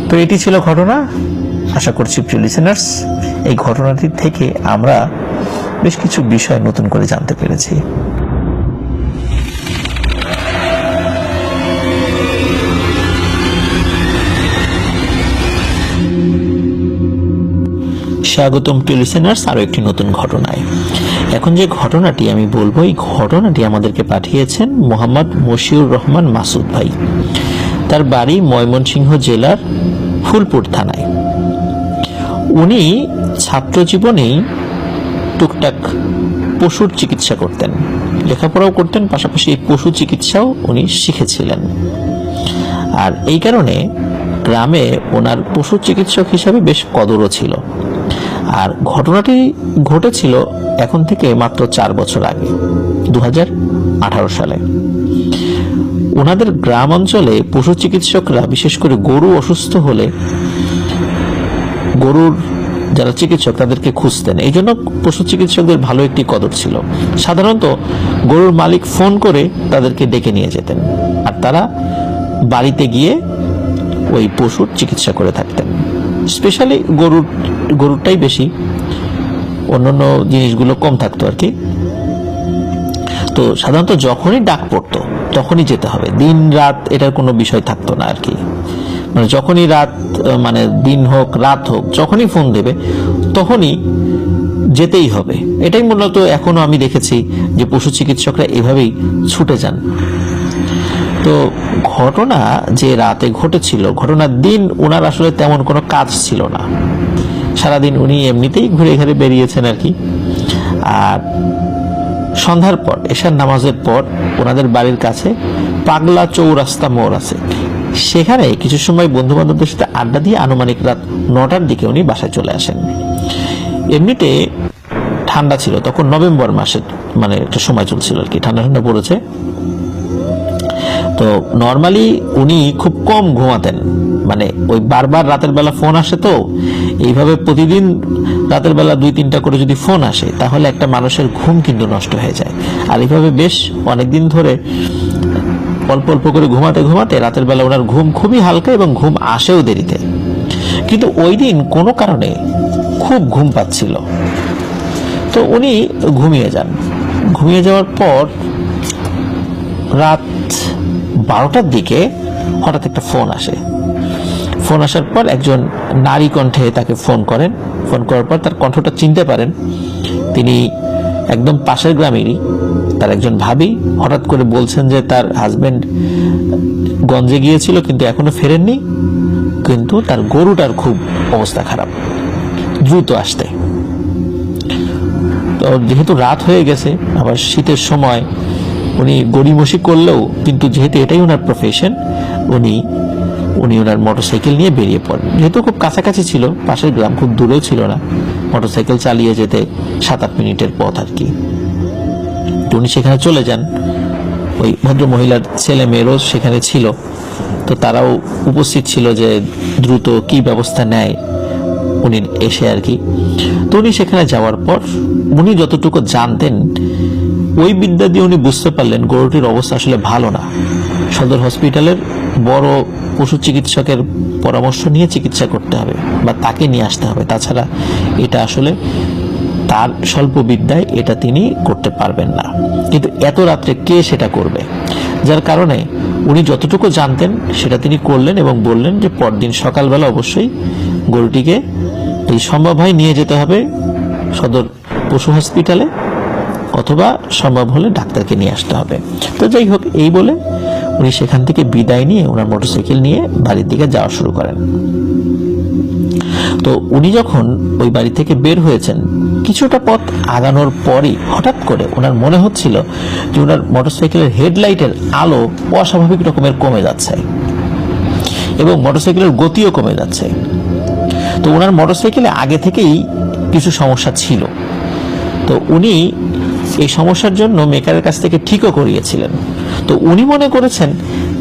তো এটি ছিল ঘটনা। আশা করছি প্রিয় লিসেনার্স, এই ঘটনাটি থেকে আমরা বেশ কিছু বিষয় নতুন করে জানতে পেরেছি। স্বাগতম প্রিয় লিসেনার্স আরো একটি নতুন ঘটনায়। এখন যে ঘটনাটি আমি বলবো, এই ঘটনাটি আমাদেরকে পাঠিয়েছেন মোহাম্মদ মশিউর রহমান মাসুদ ভাই। তার বাড়ি ময়মনসিংহ জেলার ফুলপুর থানায়। উনি ছাত্র জীবনেই টুকটাক পশুর চিকিৎসা করতেন, লেখাপড়াও করতেন, পাশাপাশি এই পশু চিকিৎসাও উনি শিখেছিলেন। আর এই কারণে গ্রামে ওনার পশু চিকিৎসক হিসাবে বেশ কদরও ছিল। আর ঘটনাটি ঘটেছিল এখন থেকে মাত্র 4 বছর আগে, 2018 সালে। ওনাদের গ্রাম অঞ্চলে পশু চিকিৎসকরা বিশেষ করে গরু অসুস্থ হলে গরুর যারা চিকিৎসক তাদেরকে খুঁজতেন, এই জন্য পশু চিকিৎসকদের ভালো একটি কদর ছিল। সাধারণত গরুর মালিক ফোন করে তাদেরকে ডেকে নিয়ে যেতেন, আর তারা বাড়িতে গিয়ে ওই পশুর চিকিৎসা করে থাকতেন। স্পেশালি গরুরটাই বেশি, অন্যান্য জিনিসগুলো কম থাকতো আর কি। তো সাধারণত যখনই ডাক পড়তো তখনই যেতে হবে, দিন রাত এটার কোনো বিষয় থাকতো না আর কি। মানে যখনই রাত, মানে দিন হোক রাত হোক, যখনই ফোন দেবে তখনই যেতেই হবে। এটাই মূলত এখনো আমি দেখেছি যে পশু চিকিৎসকরা এভাবেই ছুটে যান। তো ঘটনা যে রাতে ঘটেছিল, ঘটনার দিন ওনার আসলে তেমন কোনো কাজ ছিল না, সারাদিন উনি এমনিতেই ঘুরে ঘুরে বেরিয়েছেন আর কি। আর সন্ধ্যার পর, এশার নামাজের পর ওনাদের বাড়ির কাছে পাগলা চৌরাস্তা মোড় আছে, সেখানে কিছু সময় বন্ধু বান্ধবদের সাথে আড্ডা দিয়ে আনুমানিক রাত 9টার দিকে উনি বাসায় চলে আসেন। এমনিতে ঠান্ডা ছিল তখন, নভেম্বর মাসের মানে একটা সময় চলছিল আর কি, ঠান্ডা ঠান্ডা পড়েছে। তো নর্মালি উনি খুব কম ঘুমাতেন, মানে ওই বারবার রাতের বেলা ফোন আসে, তো এইভাবে প্রতিদিন রাতের বেলা 2-3টা করে যদি ফোন আসে তাহলে একটা মানুষের ঘুম কিন্তু নষ্ট হয়ে যায়। আর এইভাবে বেশ অনেকদিন ধরে অল্প অল্প করে ঘুমাতে ঘুমাতে রাতের বেলা ওনার ঘুম খুবই হালকা এবং ঘুম আসেও দেরিতে। কিন্তু ওই দিন কোনো কারণে খুব ঘুম পাচ্ছিল, তো উনি ঘুমিয়ে যান। ঘুমিয়ে যাওয়ার পর রাত 12টার দিকে হঠাৎ একটা ফোন আসে। ফোন আসার পর একজন নারী কণ্ঠে তাকে ফোন করেন। ফোন করার পর তার কণ্ঠটা চিনতে পারেন, তিনি একদম পাশের গ্রামেরই তার একজন ভাবি। হঠাৎ করে বলছেন যে তার হাজবেন্ড গঞ্জে গিয়েছিল কিন্তু এখনো ফেরেননি, কিন্তু তার গরুটার খুব অবস্থা খারাপ, দ্রুত আসতে। তো যেহেতু রাত হয়ে গেছে, আবার শীতের সময়, উনি গড়িমসি করলেও কিন্তু যেহেতু এটাই ওনার প্রফেশন, উনি ওনার মোটরসাইকেল নিয়ে বেরিয়ে পড়েন। যেহেতু খুব কাছাকাছি ছিল, পাশের গ্রাম, খুব দূরেও ছিল না, মোটরসাইকেল চালিয়ে যেতে 7-8 মিনিটের পথ আর কি। তো উনি সেখানে চলে যান। ওই ভদ্র মহিলার ছেলে মেয়েরও সেখানে ছিল, তো তারাও উপস্থিত ছিল যে দ্রুত কি ব্যবস্থা নেয় উনি এসে আর কি। তো উনি সেখানে যাওয়ার পর উনি যতটুকু জানতেন ওই বিদ্যা দিয়ে উনি বুঝতে পারলেন গরুটির অবস্থা আসলে ভালো না। সদর হসপিটালের বড় পশু চিকিৎসকের পরামর্শ নিয়ে চিকিৎসা করতে হবে বা তাকে নিয়ে আসতে হবে, তাছাড়া এটা আসলে তার স্বল্প বিদ্যায় এটা তিনি করতে পারবেন না। কিন্তু এত রাত্রে কে সেটা করবে? যার কারণে উনি যতটুকু জানতেন সেটা তিনি করলেন এবং বললেন যে পরদিন সকালবেলা অবশ্যই গরুটিকে এই সম্ভব হয় নিয়ে যেতে হবে সদর পশু হসপিটালে, অথবা সম্ভব হলে ডাক্তারকে নিয়ে আসতে হবে। তো যাই হোক, এই বলে উনি সেখান থেকে বিদায় নিয়ে ওনার মোটরসাইকেল নিয়ে বাড়ির দিকে যাওয়া শুরু করেন। তো উনি যখন ওই বাড়ি থেকে বের হয়েছেন, কিছুটা পথ আগানোর পরই হঠাৎ করে ওনার মনে হচ্ছিল যে ওনার মোটরসাইকেলের হেডলাইটের আলো অস্বাভাবিক রকমের কমে যাচ্ছে এবং মোটরসাইকেলের গতিও কমে যাচ্ছে। তো ওনার মোটরসাইকেলে আগে থেকেই কিছু সমস্যা ছিল, তো উনি এই সমস্যার জন্য মেকারের কাছ থেকে ঠিকও করিয়েছিলেন। তো উনি মনে করেছেন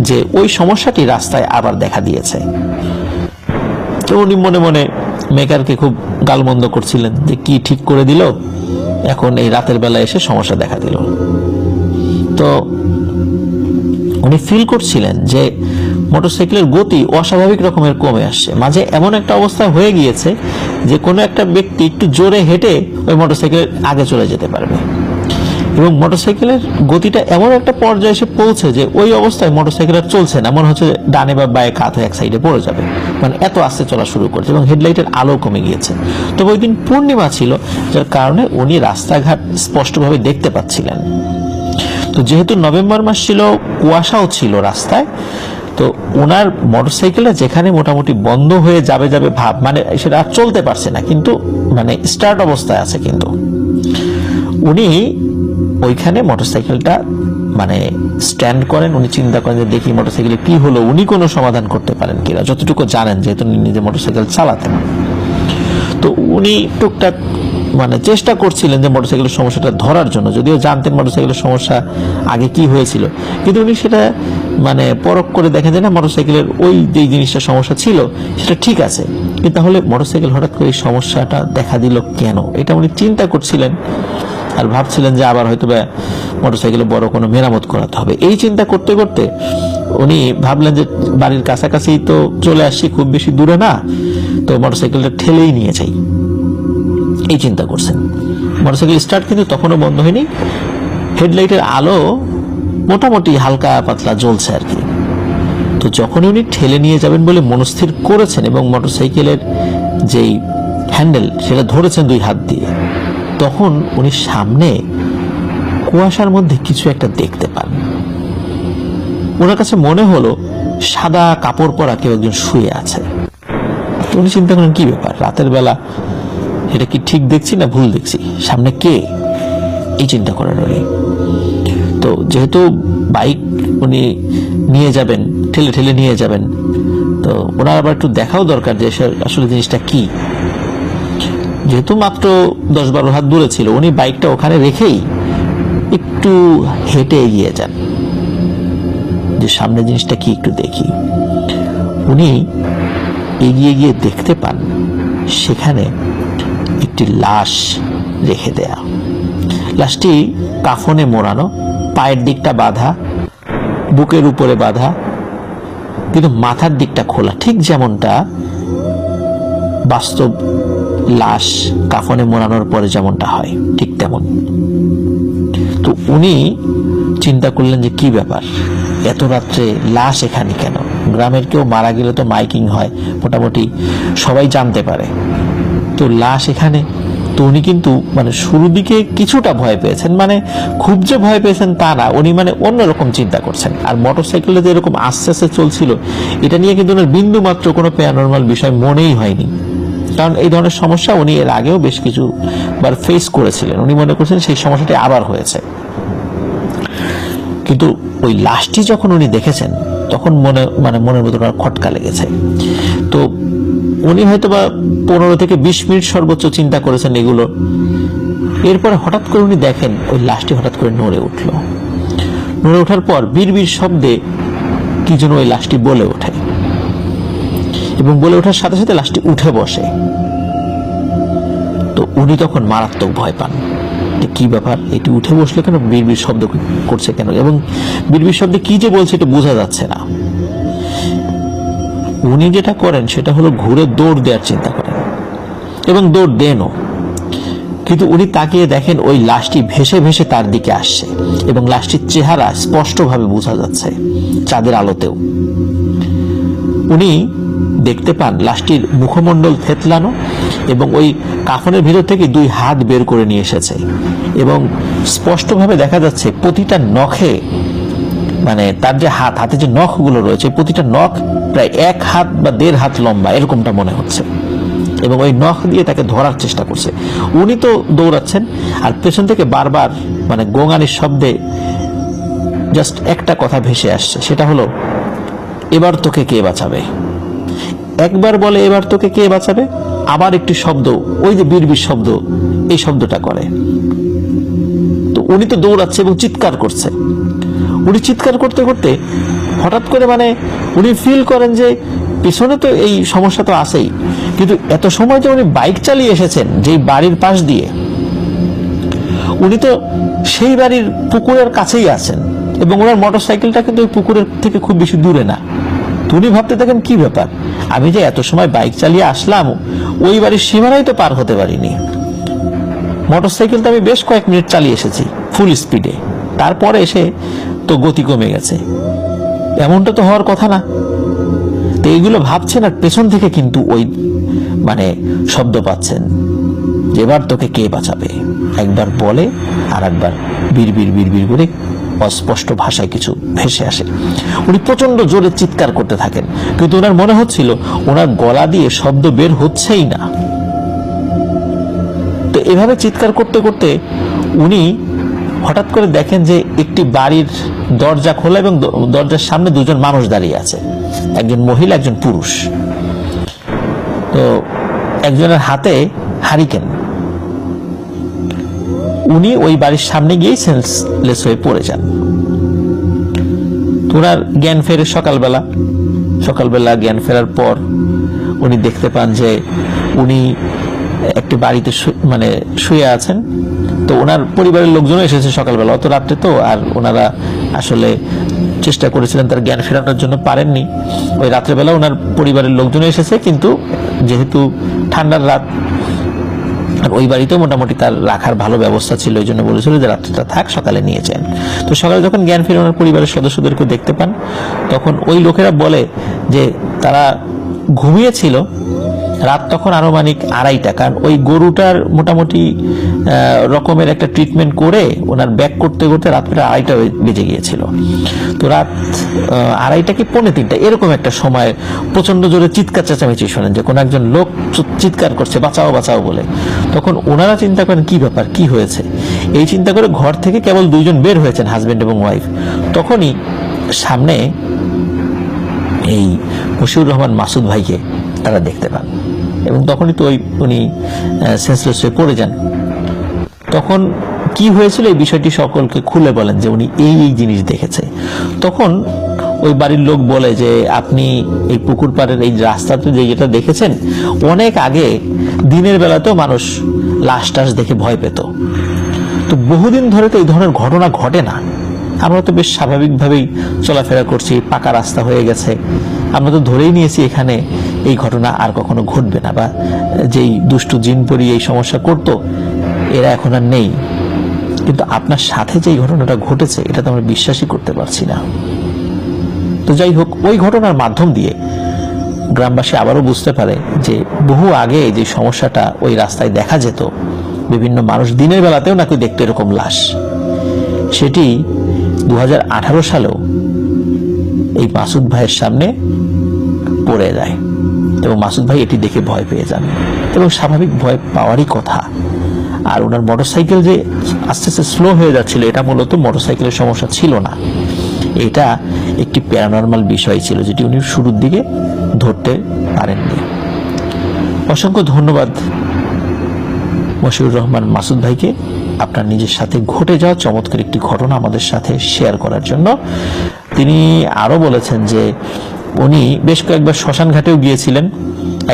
যে ওই সমস্যাটি রাস্তায় আবার দেখা দিয়েছে। তো উনি মনে মনে মেকারকে খুব গালমন্দ করছিলেন যে কি ঠিক করে দিল, এখন এই রাতের বেলা এসে সমস্যা দেখা দিল। তো উনি ফিল করছিলেন যে মোটরসাইকেলের গতি অস্বাভাবিক রকমের কমে আসছে, মাঝে এমন একটা অবস্থা হয়ে গিয়েছে যে কোনো একটা ব্যক্তি একটু জোরে হেঁটে ওই মোটরসাইকেলের আগে চলে যেতে পারবে, এবং মোটরসাইকেলের গতিটা এমন একটা পর্যায়ে এসে পৌঁছে যে ওই অবস্থায় মোটরসাইকেল আর চলছে না, মনে হচ্ছে ডানে বা বায়ে কাত হয়ে এক সাইডে পড়ে যাবে, মানে এত আস্তে চলা শুরু করছে এবং হেডলাইটের আলো কমে গিয়েছে। তবে ওই দিন পূর্ণিমা ছিল, যার কারণে উনি রাস্তাঘাট স্পষ্টভাবে দেখতে পাচ্ছিলেন। তো যেহেতু নভেম্বর মাস ছিল, কুয়াশাও ছিল রাস্তায়, তো ওনার মোটরসাইকেলটা যেখানে মোটামুটি বন্ধ হয়ে যাবে ভাব, মানে সেটা আর চলতে পারছে না, কিন্তু মানে স্টার্ট অবস্থায় আছে, কিন্তু উনি ওইখানে মোটরসাইকেলটা মানে স্ট্যান্ড করেন। উনি চিন্তা করেন যে দেখি মোটরসাইকেলে কি হলো, উনি কোনো সমাধান করতে পারেন কিনা, যতটুকু জানেন যেহেতু উনি নিজে মোটরসাইকেল চালাতেন। তো উনি টুকটাক মানে চেষ্টা করছিলেন যে মোটরসাইকেলের সমস্যাটা ধরার জন্য, যদিও জানতেন মোটরসাইকেলের সমস্যা আগে কি হয়েছিল, কিন্তু উনি সেটা মানে পরখ করে দেখেন যে না, মোটরসাইকেলের ওই যে জিনিসটা সমস্যা ছিল সেটা ঠিক আছে, কিন্তু তাহলে মোটরসাইকেল হঠাৎ করে এই সমস্যাটা দেখা দিল কেন, এটা উনি চিন্তা করছিলেন। আর ভাবছিলেন যে আবার হয়তো মোটরসাইকেলে বড় কোনো মেরামত করাতে হবে। এই চিন্তা করতে করতে উনি ভাবলেন যে বাড়ির কাছাকাছি তো চলে আসছি, খুব বেশি দূরে না, তো মোটরসাইকেলটা ঠেলেই নিয়ে যাই, এই চিন্তা করছেন। মোটরসাইকেল স্টার্ট কিন্তু তখনও বন্ধ হয়নি, হেডলাইটের আলো মোটামুটি হালকা পাতলা জ্বলছে আর কি। তো যখন উনি ঠেলে নিয়ে যাবেন বলে মনস্থির করেছেন এবং মোটরসাইকেলের যেই হ্যান্ডেল সেটা ধরেছেন 2 হাত দিয়ে, তখন উনি সামনে কুয়াশার মধ্যে কিছু একটা দেখতে পান। ওনার কাছে মনে হলো সাদা কাপড় পরা কেউ একজন শুয়ে আছে। তো উনি চিন্তা করেন কি ব্যাপার, রাতের বেলা এটা কি ঠিক দেখছি না ভুল দেখছি, সামনে কে, এই চিন্তা করেন উনি। তো যেহেতু বাইক উনি নিয়ে যাবেন, ঠেলে ঠেলে নিয়ে যাবেন, তো ওনার আবার একটু দেখাও দরকার যে আসলে জিনিসটা কি। যেহেতু মাত্র 10-12 হাত দূরে ছিল, উনি বাইকটা ওখানে রেখেই একটু হেঁটে এগিয়ে যান যে সামনে জিনিসটা কি একটু দেখি। উনি এগিয়ে গিয়ে দেখতে পান সেখানে একটি লাশ রেখে দেয়া। লাশটি কাফনে মোড়ানো, পায়ের দিকটা বাঁধা, বুকের উপরে বাঁধা, কিন্তু মাথার দিকটা খোলা, ঠিক যেমনটা বাস্তব লাশ কাফনে মোড়ানোর পরে যেমনটা হয় ঠিক তেমন। তো উনি চিন্তা করলেন যে কি ব্যাপার, এত রাত্রে লাশ এখানে কেন? গ্রামের কেউ মারা গেলে তো মাইকিং হয়, মোটামুটি সবাই জানতে পারে, তো লাশ এখানে। তো উনি কিন্তু মানে শুরুর দিকে কিছুটা ভয় পেয়েছেন, মানে খুব যে ভয় পেয়েছেন তা না, উনি মানে অন্যরকম চিন্তা করছেন। আর মোটরসাইকেলে যে এরকম আস্তে আস্তে চলছিল, এটা নিয়ে কিন্তু ওনার বিন্দু মাত্র কোনো প্যারানরমাল বিষয় মনেই হয়নি, কারণ এই ধরনের সমস্যা উনি এর আগেও বেশ কিছুবার ফেস করেছিলেন। উনি মনে করছেন সেই সমস্যাটি আবার হয়েছে। কিন্তু ওই লাশটি যখন উনি দেখেছেন তখন মনের মধ্যে ওনার খটকা লেগেছে। তো উনি হয়তো বা 15 থেকে 20 মিনিট সর্বোচ্চ চিন্তা করেছেন এগুলো। এরপরে হঠাৎ করে উনি দেখেন ওই লাশটি হঠাৎ করে নড়ে উঠল। নড়ে ওঠার পর বিড়বিড় শব্দে কি যেন ওই লাশটি বলে ওঠে, এবং বলে ওঠার সাথে সাথে লাশটি উঠে বসে। তো উনি তখন মারাত্মক ভয় পান, কি ব্যাপার, এটি উঠে বসলে কেন, বিড়বিড় শব্দ করছে কেন, এবং বিড়বিড় শব্দে কি যে বলছে এটা বোঝা যাচ্ছে না। উনি যেটা করেন সেটা হলো ঘুরে দৌড় দেওয়ার চিন্তা করেন, এবং দৌড় দেনও। কিন্তু উনি তাকিয়ে দেখেন ওই লাশটি ভেসে ভেসে তার দিকে আসছে, এবং লাশটির চেহারা স্পষ্টভাবে বোঝা যাচ্ছে চাঁদের আলোতেও। উনি দেখতে পান লাশটির মুখমণ্ডল থেতলানো, এবং ওই কাফনের ভিতর থেকে 2 হাত বের করে নিয়ে এসেছে, এবং স্পষ্টভাবে দেখা যাচ্ছে প্রতিটা নখে, মানে তার যে হাতে যে নখগুলো রয়েছে, প্রতিটা নখ প্রায় 1 হাত বা 1.5 হাত লম্বা, এরকমটা মনে হচ্ছে, এবং ওই নখ দিয়ে তাকে ধরার চেষ্টা করছে। উনি তো দৌড়াচ্ছেন, আর পেছন থেকে বারবার মানে গোঙানির শব্দে জাস্ট একটা কথা ভেসে আসছে, সেটা হলো এবার তোকে কে বাঁচাবে। একবার বলে এবার তোকে কে বাঁচাবে, আবার একটি শব্দ, ওই যে বিড়বিড় শব্দ, এই শব্দটা করে। তো উনি তো দৌড়াচ্ছে এবং চিৎকার করছে। উনি চিৎকার করতে করতে হঠাৎ করে মানে উনি ফিল করেন যে পিছনে তো এই সমস্যা তো আছেই, কিন্তু এত সময় যে উনি বাইক চালিয়ে এসেছেন যেই বাড়ির পাশ দিয়ে, উনি তো সেই বাড়ির পুকুরের কাছেই আছেন, এবং ওনার মোটরসাইকেলটা কিন্তু ওই পুকুরের থেকে খুব বেশি দূরে না। উনি ভাবতে থাকেন কি ব্যাপার, আমি যে এত সময় বাইক চালিয়ে আসলাম, ওই বাড়ির সীমানাই তো পার হতে পারিনি। মোটরসাইকেলটা আমি বেশ কয়েক মিনিট চালিয়ে এসেছি ফুল স্পিডে, তারপরে এসে তো গতি কমে গেছে, এমনটা তো হওয়ার কথা না। তো এইগুলো ভাবছেন, আর পেছন থেকে কিন্তু ওই মানে শব্দ পাচ্ছেন, এবার তোকে কে বাঁচাবে। একবার বলে আর একবার বিড়বিড় বিড়বিড় করে অস্পষ্ট ভাষায় কিছু ভেসে আসে। উনি প্রচন্ড জোরে চিৎকার করতে থাকেন, কিন্তু ওনার মনে হচ্ছিল ওনার গলা দিয়ে শব্দ বের হচ্ছেই না। তো এভাবে চিৎকার করতে করতে উনি হঠাৎ করে দেখেন যে একটি বাড়ির দরজা খোলা, এবং দরজার সামনে 2 জন মানুষ দাঁড়িয়ে আছে, একজন মহিলা একজন পুরুষ। তো একজনের হাতে হারিকেন। উনি ওই বাড়ির সামনে গিয়ে সেন্সলেস হয়ে পড়ে যান। ওনার জ্ঞান ফেরে সকালবেলা জ্ঞান ফেরার পর উনি দেখতে পান যে উনি একটি বাড়িতে মানে শুয়ে আছেন। তো ওনার পরিবারের লোকজনও এসেছে সকালবেলা, অত রাত্রে তো, আর ওনারা আসলে চেষ্টা করেছিলেন তার জ্ঞান ফেরানোর জন্য, পারেননি। ওই রাত্রেবেলা ওনার পরিবারের লোকজনও এসেছে, কিন্তু যেহেতু ঠান্ডার রাত, আর ওই বাড়িতেও মোটামুটি তার রাখার ভালো ব্যবস্থা ছিল, এই জন্য বলেছিল যে রাত্রিটা থাক, সকালে নিয়ে যান। তো সকালে যখন জ্ঞান ফিরে ওনার পরিবারের সদস্যদেরকে দেখতে পান, তখন ওই লোকেরা বলে যে তারা ঘুমিয়েছিল, রাত তখন আনুমানিক 2:30, কারণ ওই গরুটার মোটামুটি রকমের একটা ট্রিটমেন্ট করে ওনার ব্যাক করতে করতে রাত প্রায় 2:30 বেজে গিয়েছিল। তো রাত 2:30 কি 2:45 এরকম একটা সময় প্রচন্ড জোরে চিৎকার চেঁচামেচি শোনেন, যে কোনো একজন লোক চিৎকার করছে বাঁচাও বাঁচাও বলে। তখন ওনারা চিন্তা করেন কি ব্যাপার, কি হয়েছে। এই চিন্তা করে ঘর থেকে কেবল 2 জন বের হয়েছেন, হাজবেন্ড এবং ওয়াইফ। তখনই সামনে এই মশিউর রহমান মাসুদ ভাইকে তারা দেখতে পান, এবং তখনই তো উনি সেন্সলেস হয়ে পড়ে যান। তখন কি হয়েছিল এই বিষয়টি সকলকে খুলে বলেন যে উনি এই জিনিস দেখেছে। তখন ওই বাড়ির লোক বলে যে আপনি এই পুকুর পাড়ের এই রাস্তাতে যেটা দেখেছেন, অনেক আগে দিনের বেলাতেও মানুষ লাশ টাশ দেখে ভয় পেত, তো বহুদিন ধরে তো এই ধরনের ঘটনা ঘটে না। আমরা তো বেশ স্বাভাবিকভাবেই চলাফেরা করছি, পাকা রাস্তা হয়ে গেছে, আমরা তো ধরেই নিয়েছি এখানে এই ঘটনা আর কখনো ঘটবে না, বা যেই দুষ্টু জিনপরি এই সমস্যা করত এরা এখন আর নেই। কিন্তু আপনার সাথে যে ঘটনাটা ঘটেছে এটা তো আমরা বিশ্বাসই করতে পারছি না। তো যাই হোক, ওই ঘটনার মাধ্যম দিয়ে গ্রামবাসী আবারও বুঝতে পারে যে বহু আগে যে সমস্যাটা ওই রাস্তায় দেখা যেত, বিভিন্ন মানুষ দিনের বেলাতেও নাকি দেখতে এরকম লাশ, সেটি 2018 সালেও এই মাসুদ ভাইয়ের সামনে পড়ে যায়, এবং মাসুদ ভাই এটি দেখে ভয় পেয়ে যান, এবং স্বাভাবিক ভয় পাওয়ারই কথা। আর ওনার মোটরসাইকেল যে আস্তে আস্তে স্লো হয়ে যাচ্ছিল, এটা মূলত মোটরসাইকেলের সমস্যা ছিল না, এটা একটি প্যারানর্মাল বিষয় ছিল, যেটি উনি শুরুর দিকে ধরতে পারেননি। অসংখ্য ধন্যবাদ মশিউর রহমান মাসুদ ভাইকে, আপনার নিজের সাথে ঘটে যাওয়া চমৎকার একটি ঘটনা আমাদের সাথে শেয়ার করার জন্য। তিনি আরো বলেছেন যে উনি বেশ কয়েকবার শ্মশান ঘাটেও গিয়েছিলেন,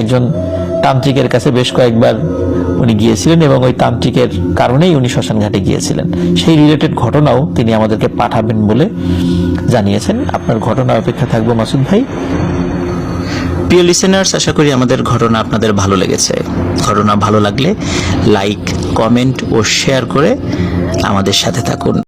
একজন তান্ত্রিকের কাছে বেশ কয়েকবার উনি গিয়েছিলেন, এবং ওই তান্ত্রিকের কারণেই উনি শ্মশান ঘাটে গিয়েছিলেন। সেই রিলেটেড ঘটনাও তিনি আমাদেরকে পাঠাবেন বলে জানিয়েছেন। আপনার ঘটনা অপেক্ষা থাকবো মাসুদ ভাই। প্রিয় লিসেনার্স, আশা করি আমাদের ঘটনা আপনাদের ভালো লেগেছে। ঘটনা ভালো লাগলে লাইক, কমেন্ট ও শেয়ার করে আমাদের সাথে থাকুন।